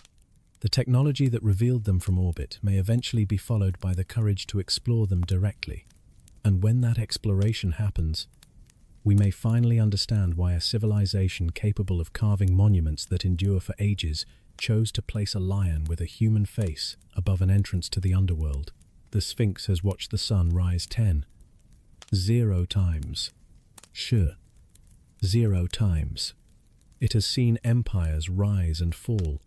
The technology that revealed them from orbit may eventually be followed by the courage to explore them directly. And when that exploration happens, we may finally understand why a civilization capable of carving monuments that endure for ages chose to place a lion with a human face above an entrance to the underworld. The Sphinx has watched the sun rise 0 times. Sure, 0 times. It has seen empires rise and fall.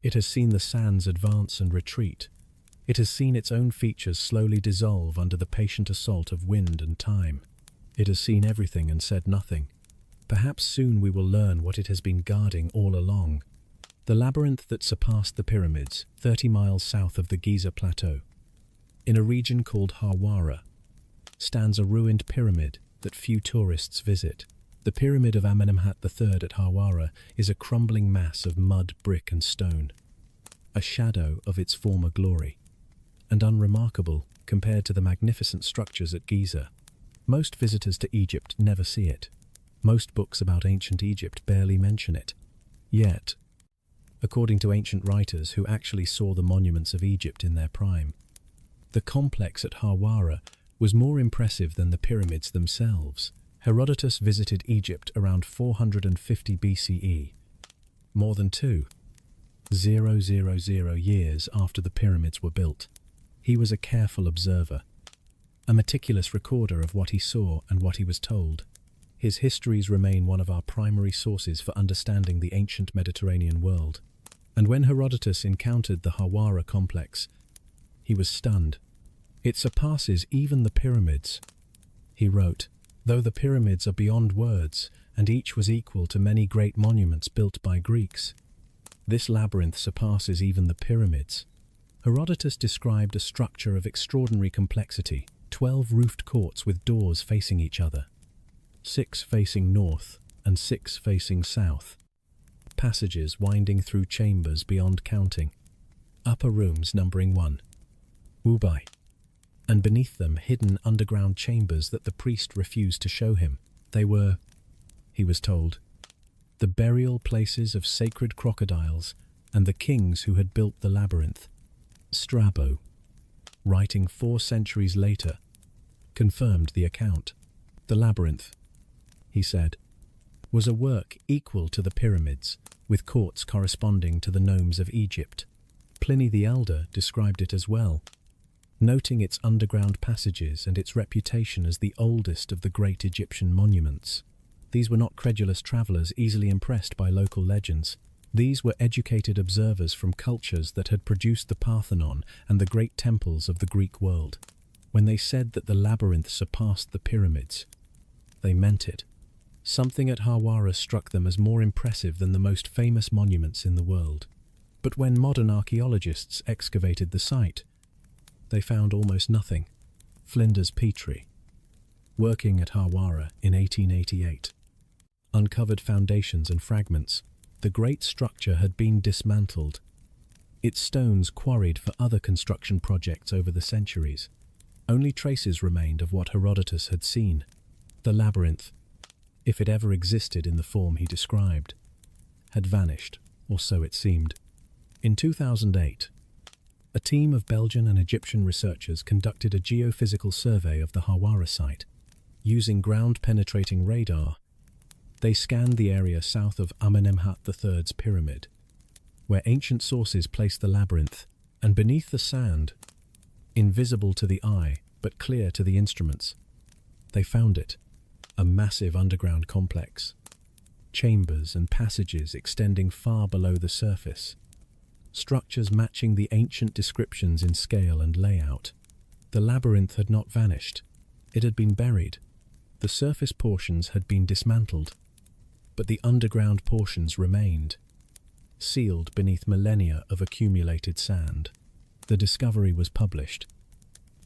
It has seen the sands advance and retreat. It has seen its own features slowly dissolve under the patient assault of wind and time. It has seen everything and said nothing. Perhaps soon we will learn what it has been guarding all along. The labyrinth that surpassed the pyramids, 30 miles south of the Giza Plateau, in a region called Hawara, stands a ruined pyramid that few tourists visit. The pyramid of Amenemhat III at Hawara is a crumbling mass of mud, brick and stone, a shadow of its former glory, and unremarkable compared to the magnificent structures at Giza. Most visitors to Egypt never see it. Most books about ancient Egypt barely mention it. Yet, according to ancient writers who actually saw the monuments of Egypt in their prime, the complex at Hawara was more impressive than the pyramids themselves. Herodotus visited Egypt around 450 BCE, more than 2,000 years after the pyramids were built. He was a careful observer, a meticulous recorder of what he saw and what he was told. His histories remain one of our primary sources for understanding the ancient Mediterranean world. And when Herodotus encountered the Hawara complex, he was stunned. It surpasses even the pyramids. He wrote, "Though the pyramids are beyond words, and each was equal to many great monuments built by Greeks, this labyrinth surpasses even the pyramids." Herodotus described a structure of extraordinary complexity, 12 roofed courts with doors facing each other, 6 facing north and 6 facing south, passages winding through chambers beyond counting, upper rooms numbering 1, Ubai, and beneath them hidden underground chambers that the priest refused to show him. They were, he was told, the burial places of sacred crocodiles and the kings who had built the labyrinth. Strabo, writing 4 centuries later, confirmed the account. The labyrinth, he said, was a work equal to the pyramids, with courts corresponding to the nomes of Egypt. Pliny the Elder described it as well, noting its underground passages and its reputation as the oldest of the great Egyptian monuments. These were not credulous travelers easily impressed by local legends. These were educated observers from cultures that had produced the Parthenon and the great temples of the Greek world. When they said that the labyrinth surpassed the pyramids, they meant it. Something at Hawara struck them as more impressive than the most famous monuments in the world. But when modern archaeologists excavated the site, they found almost nothing. Flinders Petrie, working at Hawara in 1888, uncovered foundations and fragments. The great structure had been dismantled, its stones quarried for other construction projects over the centuries. Only traces remained of what Herodotus had seen. The labyrinth, if it ever existed in the form he described, had vanished, or so it seemed. In 2008, a team of Belgian and Egyptian researchers conducted a geophysical survey of the Hawara site. Using ground-penetrating radar, they scanned the area south of Amenemhat III's pyramid, where ancient sources placed the labyrinth, and beneath the sand, invisible to the eye but clear to the instruments, they found it, a massive underground complex, chambers and passages extending far below the surface, structures matching the ancient descriptions in scale and layout. The labyrinth had not vanished, it had been buried. The surface portions had been dismantled, but the underground portions remained, sealed beneath millennia of accumulated sand. The discovery was published,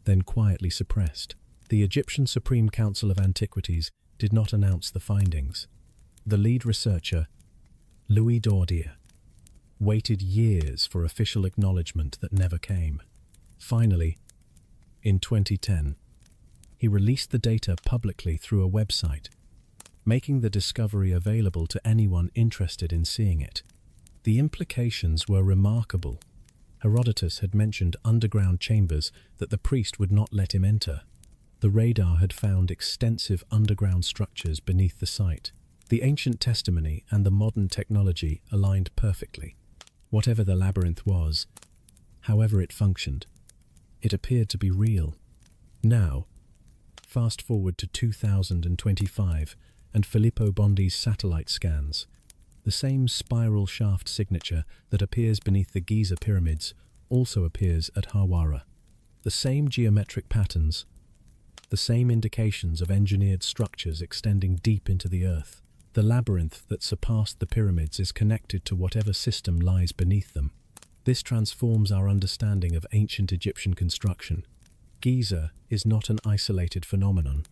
then quietly suppressed. The Egyptian Supreme Council of Antiquities did not announce the findings. The lead researcher, Louis Dordier, waited years for official acknowledgement that never came. Finally, in 2010, he released the data publicly through a website, making the discovery available to anyone interested in seeing it. The implications were remarkable. Herodotus had mentioned underground chambers that the priest would not let him enter. The radar had found extensive underground structures beneath the site. The ancient testimony and the modern technology aligned perfectly. Whatever the labyrinth was, however it functioned, it appeared to be real. Now, fast forward to 2025 and Filippo Bondi's satellite scans. The same spiral shaft signature that appears beneath the Giza pyramids also appears at Hawara. The same geometric patterns, the same indications of engineered structures extending deep into the earth. The labyrinth that surpassed the pyramids is connected to whatever system lies beneath them. This transforms our understanding of ancient Egyptian construction. Giza is not an isolated phenomenon.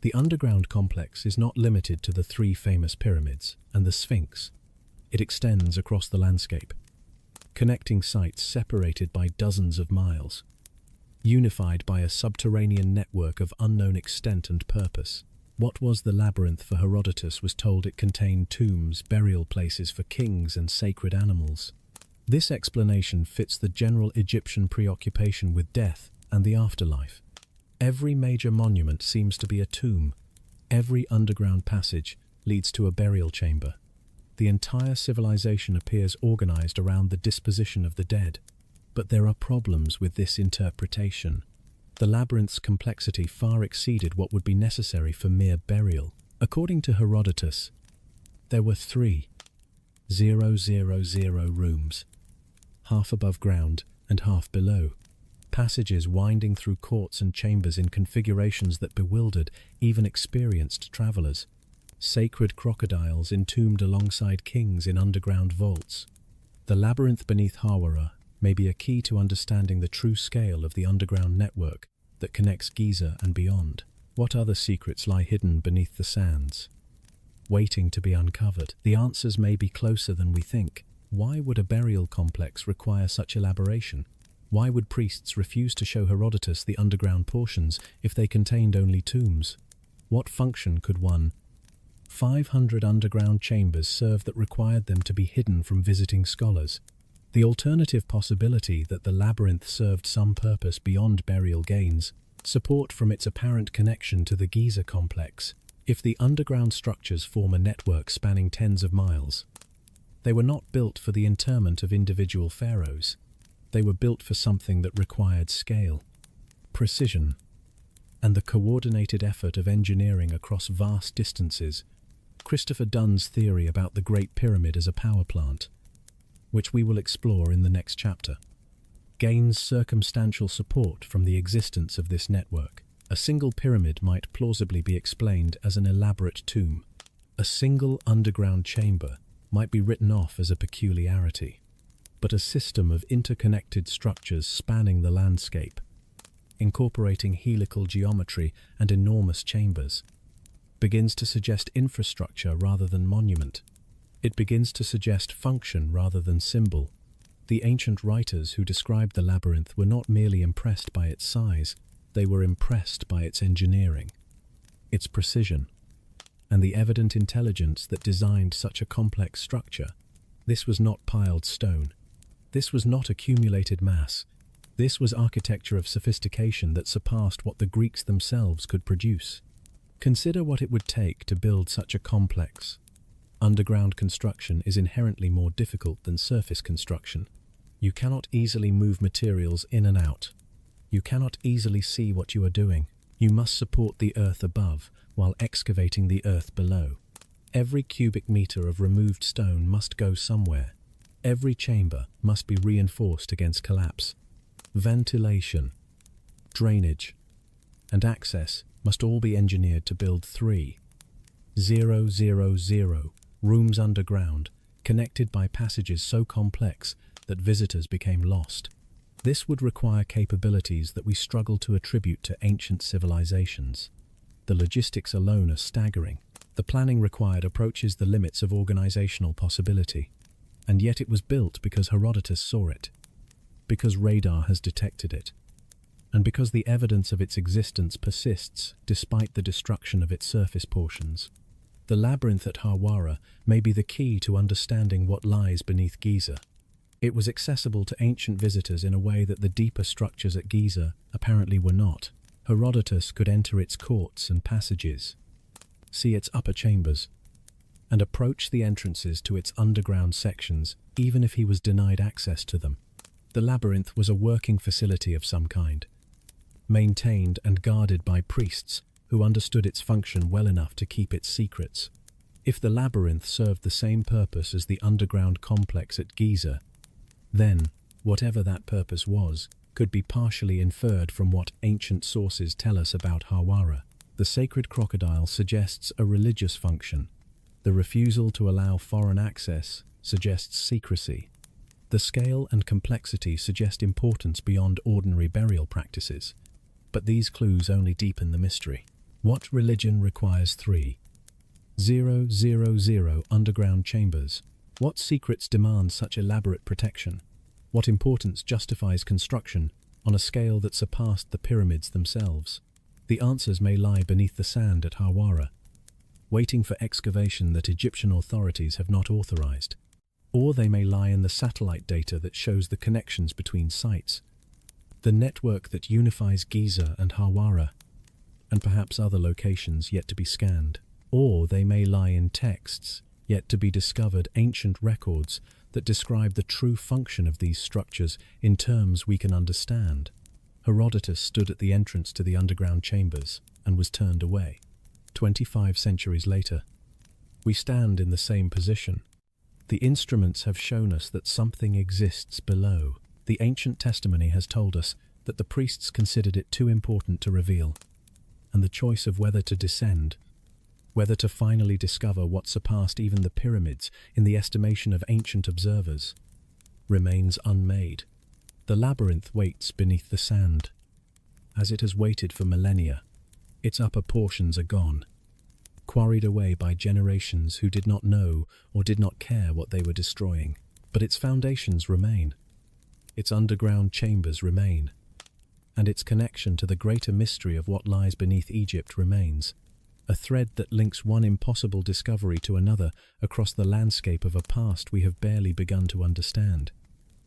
The underground complex is not limited to the three famous pyramids and the Sphinx. It extends across the landscape, connecting sites separated by dozens of miles, unified by a subterranean network of unknown extent and purpose. What was the labyrinth for Herodotus was told it contained tombs, burial places for kings and sacred animals. This explanation fits the general Egyptian preoccupation with death and the afterlife. Every major monument seems to be a tomb. Every underground passage leads to a burial chamber. The entire civilization appears organized around the disposition of the dead. But there are problems with this interpretation. The labyrinth's complexity far exceeded what would be necessary for mere burial. According to Herodotus, there were 3,000 rooms, half above ground and half below. Passages winding through courts and chambers in configurations that bewildered even experienced travelers. Sacred crocodiles entombed alongside kings in underground vaults. The labyrinth beneath Hawara may be a key to understanding the true scale of the underground network that connects Giza and beyond. What other secrets lie hidden beneath the sands, waiting to be uncovered? The answers may be closer than we think. Why would a burial complex require such elaboration? Why would priests refuse to show Herodotus the underground portions if they contained only tombs? What function could 500 underground chambers serve that required them to be hidden from visiting scholars? The alternative possibility that the labyrinth served some purpose beyond burial gains, support from its apparent connection to the Giza complex. If the underground structures form a network spanning tens of miles, they were not built for the interment of individual pharaohs. They were built for something that required scale, precision, and the coordinated effort of engineering across vast distances. Christopher Dunn's theory about the Great Pyramid as a power plant, which we will explore in the next chapter, gains circumstantial support from the existence of this network. A single pyramid might plausibly be explained as an elaborate tomb. A single underground chamber might be written off as a peculiarity. But a system of interconnected structures spanning the landscape, incorporating helical geometry and enormous chambers, begins to suggest infrastructure rather than monument. It begins to suggest function rather than symbol. The ancient writers who described the labyrinth were not merely impressed by its size, they were impressed by its engineering, its precision, and the evident intelligence that designed such a complex structure. This was not piled stone. This was not accumulated mass. This was architecture of sophistication that surpassed what the Greeks themselves could produce. Consider what it would take to build such a complex. Underground construction is inherently more difficult than surface construction. You cannot easily move materials in and out. You cannot easily see what you are doing. You must support the earth above while excavating the earth below. Every cubic meter of removed stone must go somewhere. Every chamber must be reinforced against collapse. Ventilation, drainage, and access must all be engineered to build 3,000 rooms underground, connected by passages so complex that visitors became lost. This would require capabilities that we struggle to attribute to ancient civilizations. The logistics alone are staggering. The planning required approaches the limits of organizational possibility. And yet it was built because Herodotus saw it, because radar has detected it, and because the evidence of its existence persists despite the destruction of its surface portions. The labyrinth at Hawara may be the key to understanding what lies beneath Giza. It was accessible to ancient visitors in a way that the deeper structures at Giza apparently were not. Herodotus could enter its courts and passages, see its upper chambers, and approach the entrances to its underground sections, even if he was denied access to them. The labyrinth was a working facility of some kind, maintained and guarded by priests who understood its function well enough to keep its secrets. If the labyrinth served the same purpose as the underground complex at Giza, then, whatever that purpose was, could be partially inferred from what ancient sources tell us about Hawara. The sacred crocodile suggests a religious function. The refusal to allow foreign access suggests secrecy. The scale and complexity suggest importance beyond ordinary burial practices. But these clues only deepen the mystery. What religion requires 3,000 underground chambers? What secrets demand such elaborate protection? What importance justifies construction on a scale that surpassed the pyramids themselves? The answers may lie beneath the sand at Hawara, waiting for excavation that Egyptian authorities have not authorized. Or they may lie in the satellite data that shows the connections between sites, the network that unifies Giza and Hawara, and perhaps other locations yet to be scanned. Or they may lie in texts yet to be discovered, ancient records that describe the true function of these structures in terms we can understand. Herodotus stood at the entrance to the underground chambers and was turned away. 25 centuries later, we stand in the same position. The instruments have shown us that something exists below. The ancient testimony has told us that the priests considered it too important to reveal, and the choice of whether to descend, whether to finally discover what surpassed even the pyramids in the estimation of ancient observers, remains unmade. The labyrinth waits beneath the sand. As it has waited for millennia, its upper portions are gone, quarried away by generations who did not know or did not care what they were destroying. But its foundations remain, its underground chambers remain, and its connection to the greater mystery of what lies beneath Egypt remains, a thread that links one impossible discovery to another across the landscape of a past we have barely begun to understand.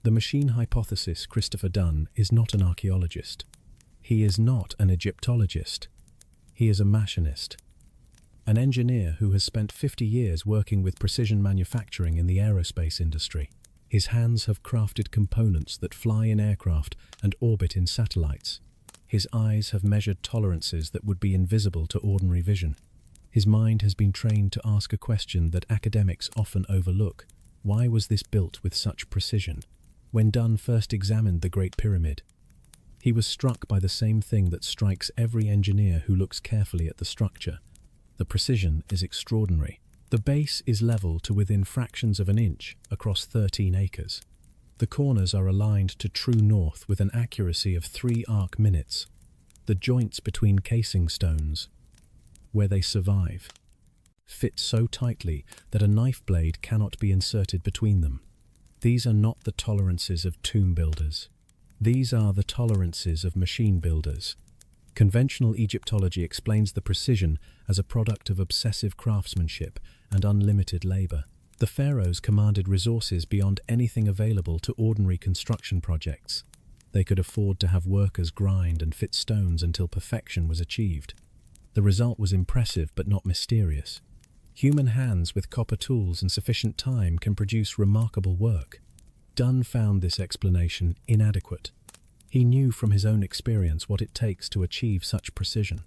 The machine hypothesis Christopher Dunn is not an archaeologist. He is not an Egyptologist. He is a machinist, an engineer who has spent 50 years working with precision manufacturing in the aerospace industry. His hands have crafted components that fly in aircraft and orbit in satellites. His eyes have measured tolerances that would be invisible to ordinary vision. His mind has been trained to ask a question that academics often overlook. Why was this built with such precision? When Dunn first examined the Great Pyramid, he was struck by the same thing that strikes every engineer who looks carefully at the structure. The precision is extraordinary. The base is level to within fractions of an inch across 13 acres. The corners are aligned to true north with an accuracy of 3 arc minutes. The joints between casing stones, where they survive, fit so tightly that a knife blade cannot be inserted between them. These are not the tolerances of tomb builders. These are the tolerances of machine builders. Conventional Egyptology explains the precision as a product of obsessive craftsmanship and unlimited labor. The pharaohs commanded resources beyond anything available to ordinary construction projects. They could afford to have workers grind and fit stones until perfection was achieved. The result was impressive but not mysterious. Human hands with copper tools and sufficient time can produce remarkable work. Dunn found this explanation inadequate. He knew from his own experience what it takes to achieve such precision.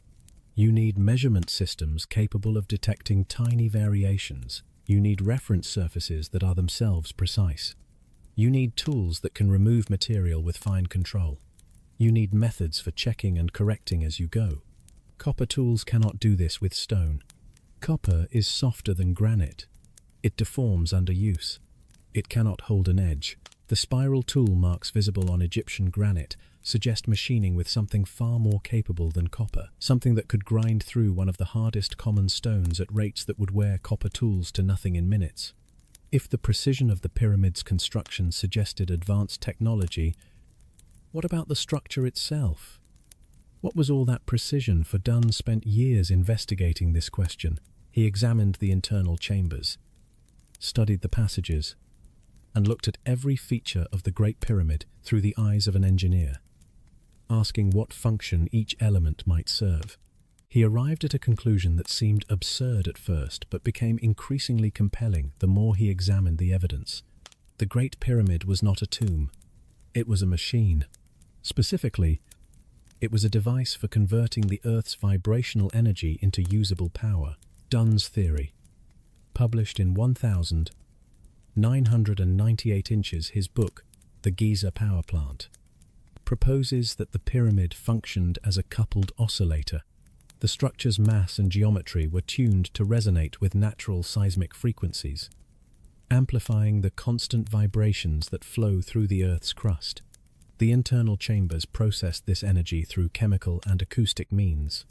You need measurement systems capable of detecting tiny variations. You need reference surfaces that are themselves precise. You need tools that can remove material with fine control. You need methods for checking and correcting as you go. Copper tools cannot do this with stone. Copper is softer than granite. It deforms under use. It cannot hold an edge. The spiral tool marks visible on Egyptian granite suggest machining with something far more capable than copper, something that could grind through one of the hardest common stones at rates that would wear copper tools to nothing in minutes. If the precision of the pyramid's construction suggested advanced technology, what about the structure itself? What was all that precision? For Dunn spent years investigating this question. He examined the internal chambers, studied the passages, and looked at every feature of the Great Pyramid through the eyes of an engineer. asking what function each element might serve. He arrived at a conclusion that seemed absurd at first, but became increasingly compelling the more he examined the evidence. The Great Pyramid was not a tomb. It was a machine. Specifically, it was a device for converting the Earth's vibrational energy into usable power. Dunn's theory. Published in 1,998 inches, his book, The Giza Power Plant, proposes that the pyramid functioned as a coupled oscillator. The structure's mass and geometry were tuned to resonate with natural seismic frequencies, amplifying the constant vibrations that flow through the Earth's crust. The internal chambers processed this energy through chemical and acoustic means,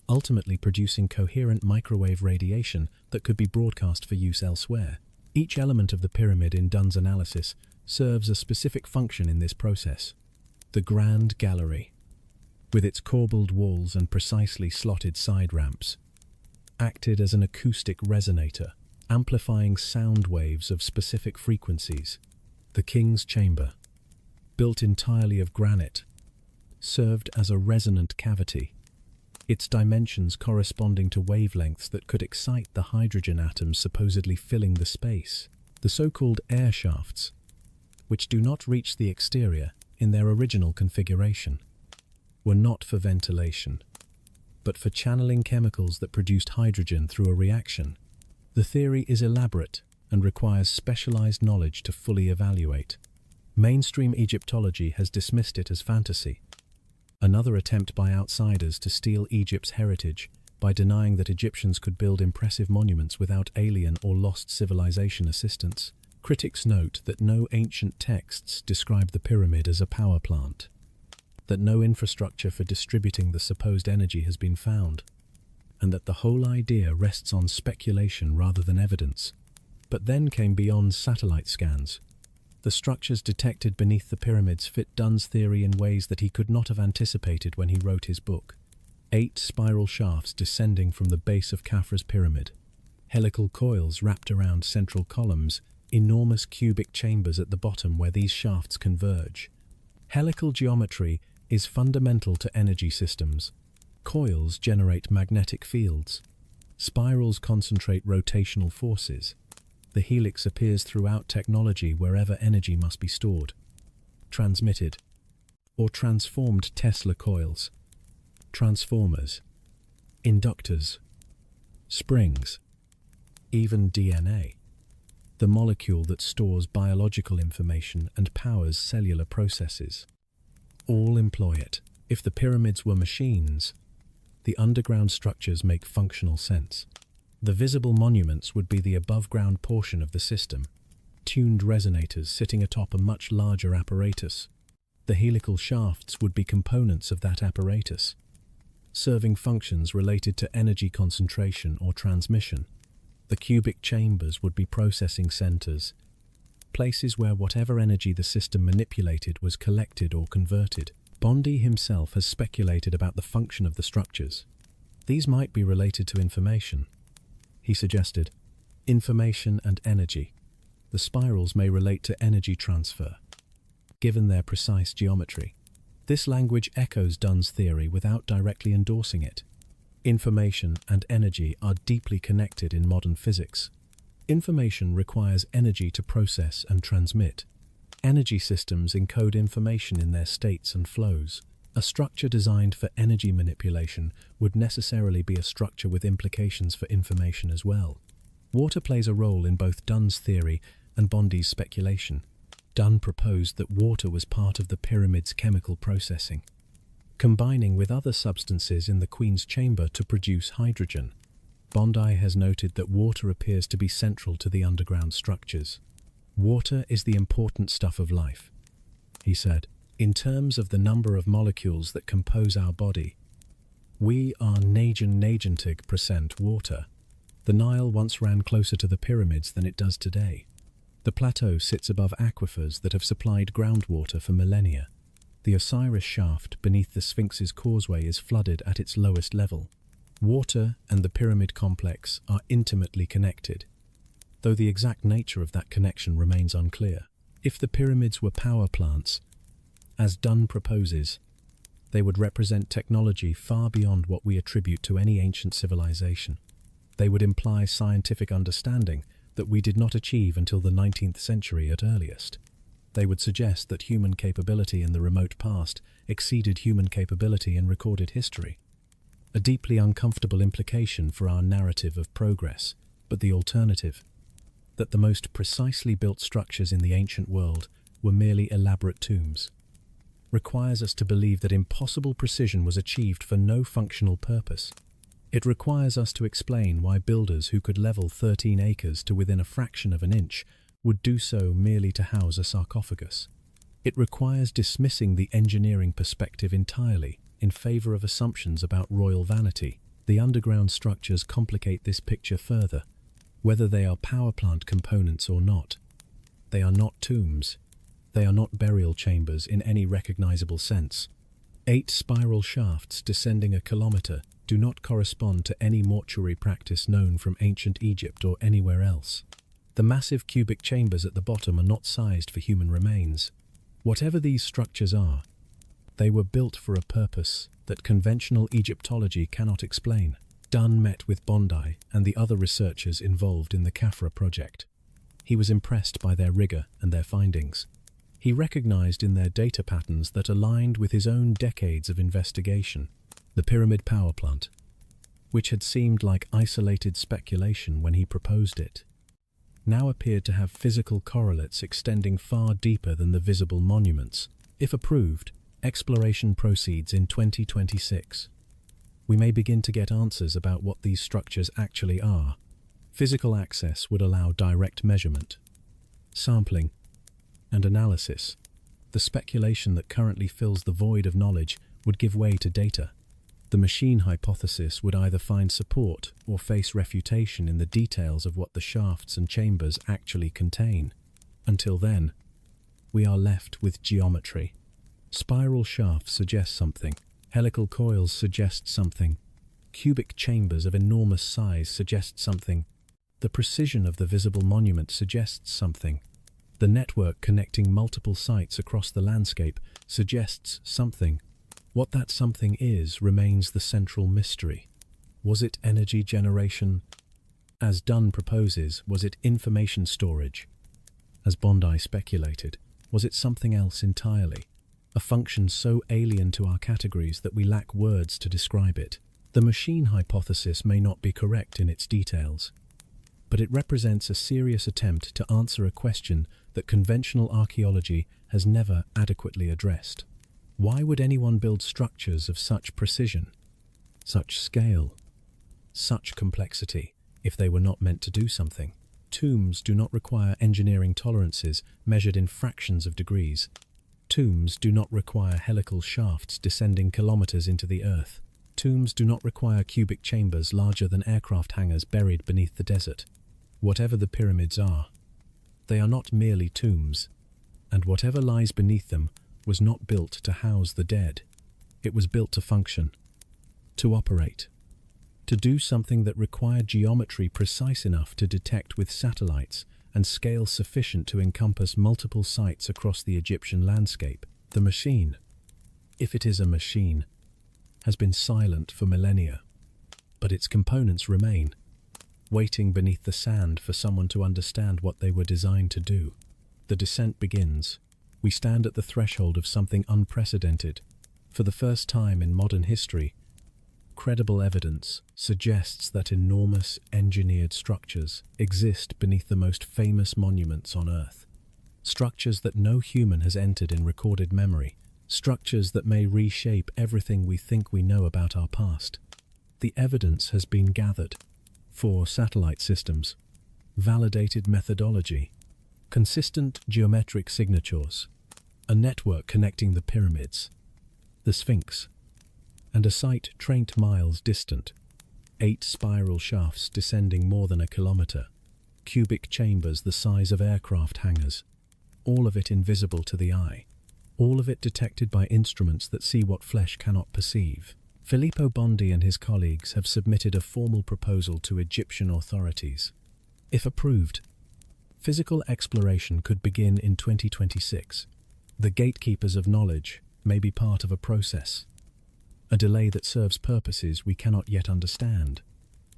ultimately producing coherent microwave radiation that could be broadcast for use elsewhere. Each element of the pyramid in Dunn's analysis serves a specific function in this process. The Grand Gallery, with its corbelled walls and precisely slotted side ramps, acted as an acoustic resonator, amplifying sound waves of specific frequencies. The King's Chamber, built entirely of granite, served as a resonant cavity, its dimensions corresponding to wavelengths that could excite the hydrogen atoms supposedly filling the space. The so-called air shafts, which do not reach the exterior in their original configuration, were not for ventilation, but for channeling chemicals that produced hydrogen through a reaction. The theory is elaborate and requires specialized knowledge to fully evaluate. Mainstream Egyptology has dismissed it as fantasy, another attempt by outsiders to steal Egypt's heritage by denying that Egyptians could build impressive monuments without alien or lost civilization assistance. Critics note that no ancient texts describe the pyramid as a power plant, that no infrastructure for distributing the supposed energy has been found, and that the whole idea rests on speculation rather than evidence. But then came beyond satellite scans. The structures detected beneath the pyramids fit Dunn's theory in ways that he could not have anticipated when he wrote his book. 8 spiral shafts descending from the base of Khafra's pyramid, helical coils wrapped around central columns, enormous cubic chambers at the bottom where these shafts converge. Helical geometry is fundamental to energy systems. Coils generate magnetic fields. Spirals concentrate rotational forces. The helix appears throughout technology wherever energy must be stored, transmitted, or transformed. Tesla coils, transformers, inductors, springs, even DNA, the molecule that stores biological information and powers cellular processes, all employ it. If the pyramids were machines, the underground structures make functional sense. The visible monuments would be the above-ground portion of the system, tuned resonators sitting atop a much larger apparatus. The helical shafts would be components of that apparatus, serving functions related to energy concentration or transmission. The cubic chambers would be processing centers, places where whatever energy the system manipulated was collected or converted. Bondi himself has speculated about the function of the structures. These might be related to information. He suggested information and energy. The spirals may relate to energy transfer, given their precise geometry. This language echoes Dunn's theory without directly endorsing it. Information and energy are deeply connected in modern physics. Information requires energy to process and transmit. Energy systems encode information in their states and flows. A structure designed for energy manipulation would necessarily be a structure with implications for information as well. Water plays a role in both Dunn's theory and Bondi's speculation. Dunn proposed that water was part of the pyramid's chemical processing, combining with other substances in the Queen's chamber to produce hydrogen. Bondi has noted that water appears to be central to the underground structures. Water is the important stuff of life, he said. In terms of the number of molecules that compose our body, we are 99% water. The Nile once ran closer to the pyramids than it does today. The plateau sits above aquifers that have supplied groundwater for millennia. The Osiris shaft beneath the Sphinx's causeway is flooded at its lowest level. Water and the pyramid complex are intimately connected, though the exact nature of that connection remains unclear. If the pyramids were power plants, as Dunn proposes, They would represent technology far beyond what we attribute to any ancient civilization. They would imply scientific understanding that we did not achieve until the 19th century at earliest. They would suggest that human capability in the remote past exceeded human capability in recorded history. A deeply uncomfortable implication for our narrative of progress, but the alternative, that the most precisely built structures in the ancient world were merely elaborate tombs, requires us to believe that impossible precision was achieved for no functional purpose. It requires us to explain why builders who could level 13 acres to within a fraction of an inch would do so merely to house a sarcophagus. It requires dismissing the engineering perspective entirely in favor of assumptions about royal vanity. The underground structures complicate this picture further. Whether they are power plant components or not, they are not tombs. They are not burial chambers in any recognizable sense. 8 spiral shafts descending a kilometer do not correspond to any mortuary practice known from ancient Egypt or anywhere else. The massive cubic chambers at the bottom are not sized for human remains. Whatever these structures are, they were built for a purpose that conventional Egyptology cannot explain. Dunn met with Bondi and the other researchers involved in the Khafra project. He was impressed by their rigor and their findings. He recognized in their data patterns that aligned with his own decades of investigation. The pyramid power plant, which had seemed like isolated speculation when he proposed it, now appeared to have physical correlates extending far deeper than the visible monuments. If approved, exploration proceeds in 2026. We may begin to get answers about what these structures actually are. Physical access would allow direct measurement, sampling, and analysis. The speculation that currently fills the void of knowledge would give way to data. The machine hypothesis would either find support or face refutation in the details of what the shafts and chambers actually contain. Until then, we are left with geometry. Spiral shafts suggest something. Helical coils suggest something. Cubic chambers of enormous size suggest something. The precision of the visible monument suggests something. The network connecting multiple sites across the landscape suggests something. What that something is remains the central mystery. Was it energy generation? As Dunn proposes, was it information storage? As Bondi speculated, was it something else entirely? A function so alien to our categories that we lack words to describe it. The machine hypothesis may not be correct in its details, but it represents a serious attempt to answer a question that conventional archaeology has never adequately addressed. Why would anyone build structures of such precision, such scale, such complexity, if they were not meant to do something? Tombs do not require engineering tolerances measured in fractions of degrees. Tombs do not require helical shafts descending kilometers into the earth. Tombs do not require cubic chambers larger than aircraft hangars buried beneath the desert. Whatever the pyramids are, they are not merely tombs, and whatever lies beneath them was not built to house the dead. It was built to function, to operate, to do something that required geometry precise enough to detect with satellites and scale sufficient to encompass multiple sites across the Egyptian landscape. The machine, if it is a machine, has been silent for millennia, but its components remain, waiting beneath the sand for someone to understand what they were designed to do. The descent begins. We stand at the threshold of something unprecedented. For the first time in modern history, credible evidence suggests that enormous engineered structures exist beneath the most famous monuments on Earth. Structures that no human has entered in recorded memory. Structures that may reshape everything we think we know about our past. The evidence has been gathered. 4 satellite systems, validated methodology, consistent geometric signatures, a network connecting the pyramids, the Sphinx, and a site trained miles distant. 8 spiral shafts descending more than a kilometer, cubic chambers the size of aircraft hangars, all of it invisible to the eye, all of it detected by instruments that see what flesh cannot perceive. Filippo Bondi and his colleagues have submitted a formal proposal to Egyptian authorities. If approved, physical exploration could begin in 2026. The gatekeepers of knowledge may be part of a process. a delay that serves purposes we cannot yet understand.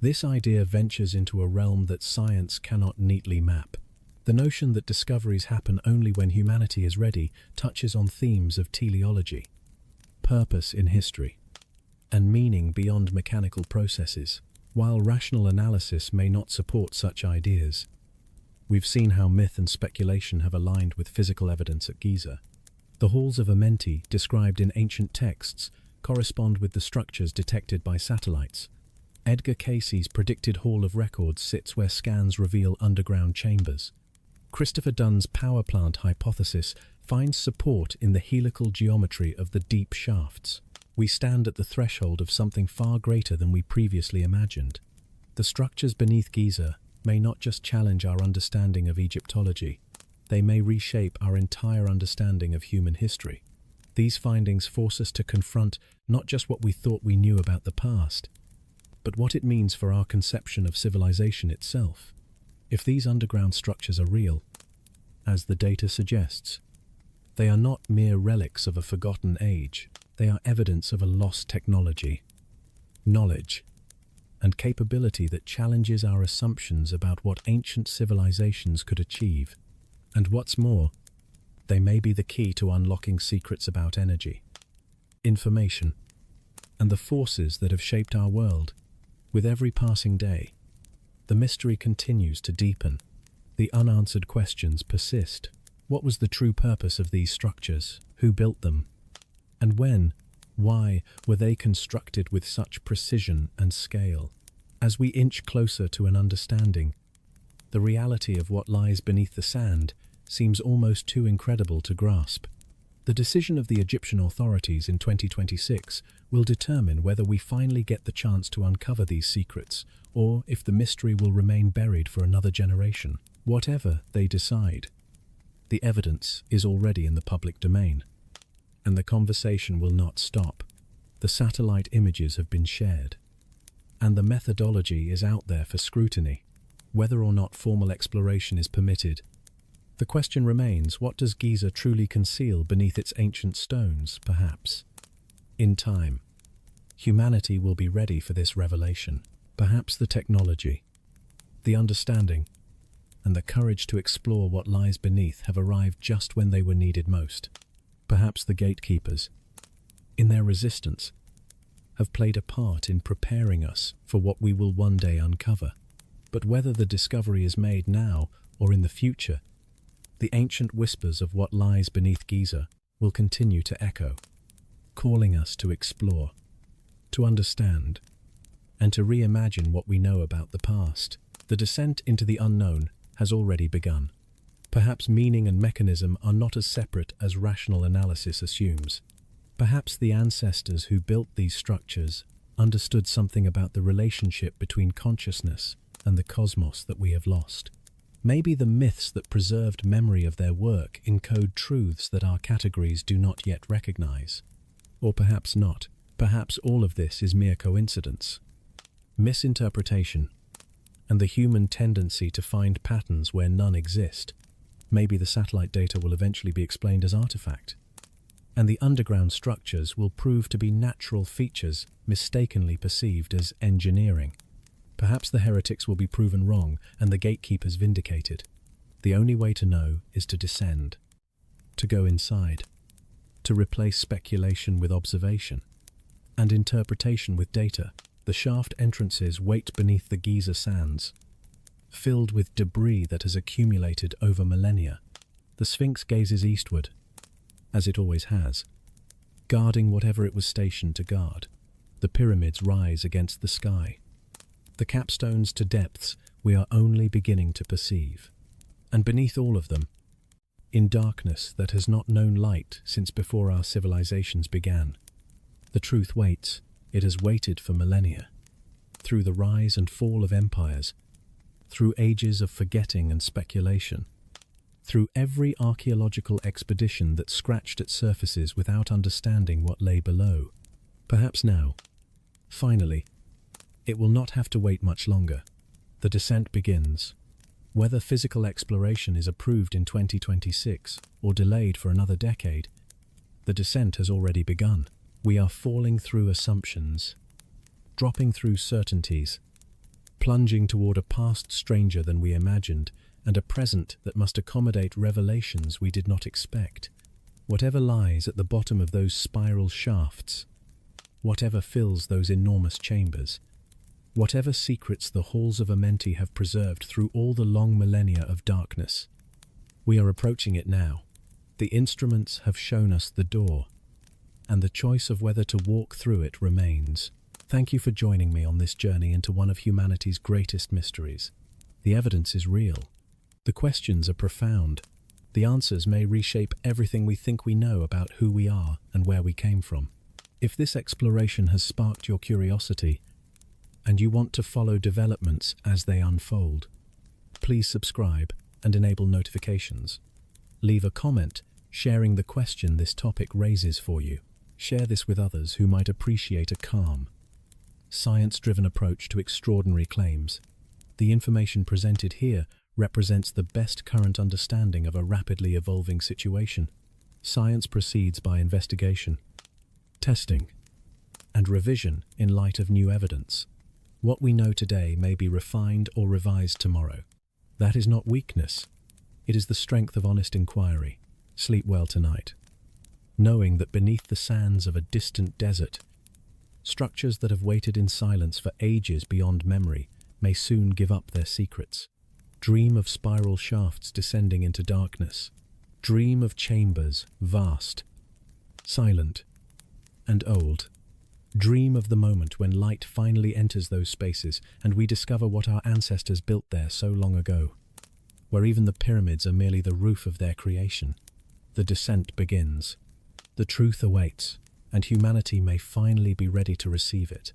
This idea ventures into a realm that science cannot neatly map. The notion that discoveries happen only when humanity is ready touches on themes of teleology, purpose in history, and meaning beyond mechanical processes. While rational analysis may not support such ideas, we've seen how myth and speculation have aligned with physical evidence at Giza. The halls of Amenti, described in ancient texts, correspond with the structures detected by satellites. Edgar Cayce's predicted Hall of Records sits where scans reveal underground chambers. Christopher Dunn's power plant hypothesis finds support in the helical geometry of the deep shafts. We stand at the threshold of something far greater than we previously imagined. The structures beneath Giza may not just challenge our understanding of Egyptology, they may reshape our entire understanding of human history. These findings force us to confront not just what we thought we knew about the past, but what it means for our conception of civilization itself. If these underground structures are real, as the data suggests, they are not mere relics of a forgotten age. They are evidence of a lost technology, knowledge, and capability that challenges our assumptions about what ancient civilizations could achieve. And what's more, they may be the key to unlocking secrets about energy, information, and the forces that have shaped our world. With every passing day, the mystery continues to deepen. The unanswered questions persist. What was the true purpose of these structures? Who built them? And why were they constructed with such precision and scale? As we inch closer to an understanding, the reality of what lies beneath the sand seems almost too incredible to grasp. The decision of the Egyptian authorities in 2026 will determine whether we finally get the chance to uncover these secrets, or if the mystery will remain buried for another generation. Whatever they decide, the evidence is already in the public domain, and the conversation will not stop. The satellite images have been shared, and the methodology is out there for scrutiny. Whether or not formal exploration is permitted, the question remains, what does Giza truly conceal beneath its ancient stones, perhaps? In time, humanity will be ready for this revelation. Perhaps the technology, the understanding, and the courage to explore what lies beneath have arrived just when they were needed most. Perhaps the gatekeepers, in their resistance, have played a part in preparing us for what we will one day uncover. But whether the discovery is made now or in the future, the ancient whispers of what lies beneath Giza will continue to echo, calling us to explore, to understand, and to reimagine what we know about the past. The descent into the unknown has already begun. Perhaps meaning and mechanism are not as separate as rational analysis assumes. Perhaps the ancestors who built these structures understood something about the relationship between consciousness and the cosmos that we have lost. Maybe the myths that preserved memory of their work encode truths that our categories do not yet recognize. Or perhaps not. Perhaps all of this is mere coincidence, misinterpretation, and the human tendency to find patterns where none exist. Maybe the satellite data will eventually be explained as artifact, and the underground structures will prove to be natural features mistakenly perceived as engineering. Perhaps the heretics will be proven wrong and the gatekeepers vindicated. The only way to know is to descend, to go inside, to replace speculation with observation, and interpretation with data. The shaft entrances wait beneath the Giza sands, filled with debris that has accumulated over millennia. The Sphinx gazes eastward, as it always has, guarding whatever it was stationed to guard. The pyramids rise against the sky, the capstones to depths we are only beginning to perceive. And beneath all of them, in darkness that has not known light since before our civilizations began, the truth waits. It has waited for millennia, through the rise and fall of empires, through ages of forgetting and speculation, through every archaeological expedition that scratched at surfaces without understanding what lay below. Perhaps now, finally, it will not have to wait much longer. The descent begins. Whether physical exploration is approved in 2026 or delayed for another decade, the descent has already begun. We are falling through assumptions, dropping through certainties, plunging toward a past stranger than we imagined, and a present that must accommodate revelations we did not expect. Whatever lies at the bottom of those spiral shafts, whatever fills those enormous chambers, whatever secrets the halls of Amenti have preserved through all the long millennia of darkness, we are approaching it now. The instruments have shown us the door, and the choice of whether to walk through it remains. Thank you for joining me on this journey into one of humanity's greatest mysteries. The evidence is real. The questions are profound. The answers may reshape everything we think we know about who we are and where we came from. If this exploration has sparked your curiosity, and you want to follow developments as they unfold, please subscribe and enable notifications. Leave a comment sharing the question this topic raises for you. Share this with others who might appreciate a calm, science-driven approach to extraordinary claims. The information presented here represents the best current understanding of a rapidly evolving situation. Science proceeds by investigation, testing, and revision in light of new evidence. What we know today may be refined or revised tomorrow. That is not weakness. It is the strength of honest inquiry. Sleep well tonight, knowing that beneath the sands of a distant desert, structures that have waited in silence for ages beyond memory may soon give up their secrets. Dream of spiral shafts descending into darkness. Dream of chambers vast, silent, and old. Dream of the moment when light finally enters those spaces and we discover what our ancestors built there so long ago, where even the pyramids are merely the roof of their creation. The descent begins. The truth awaits, and humanity may finally be ready to receive it.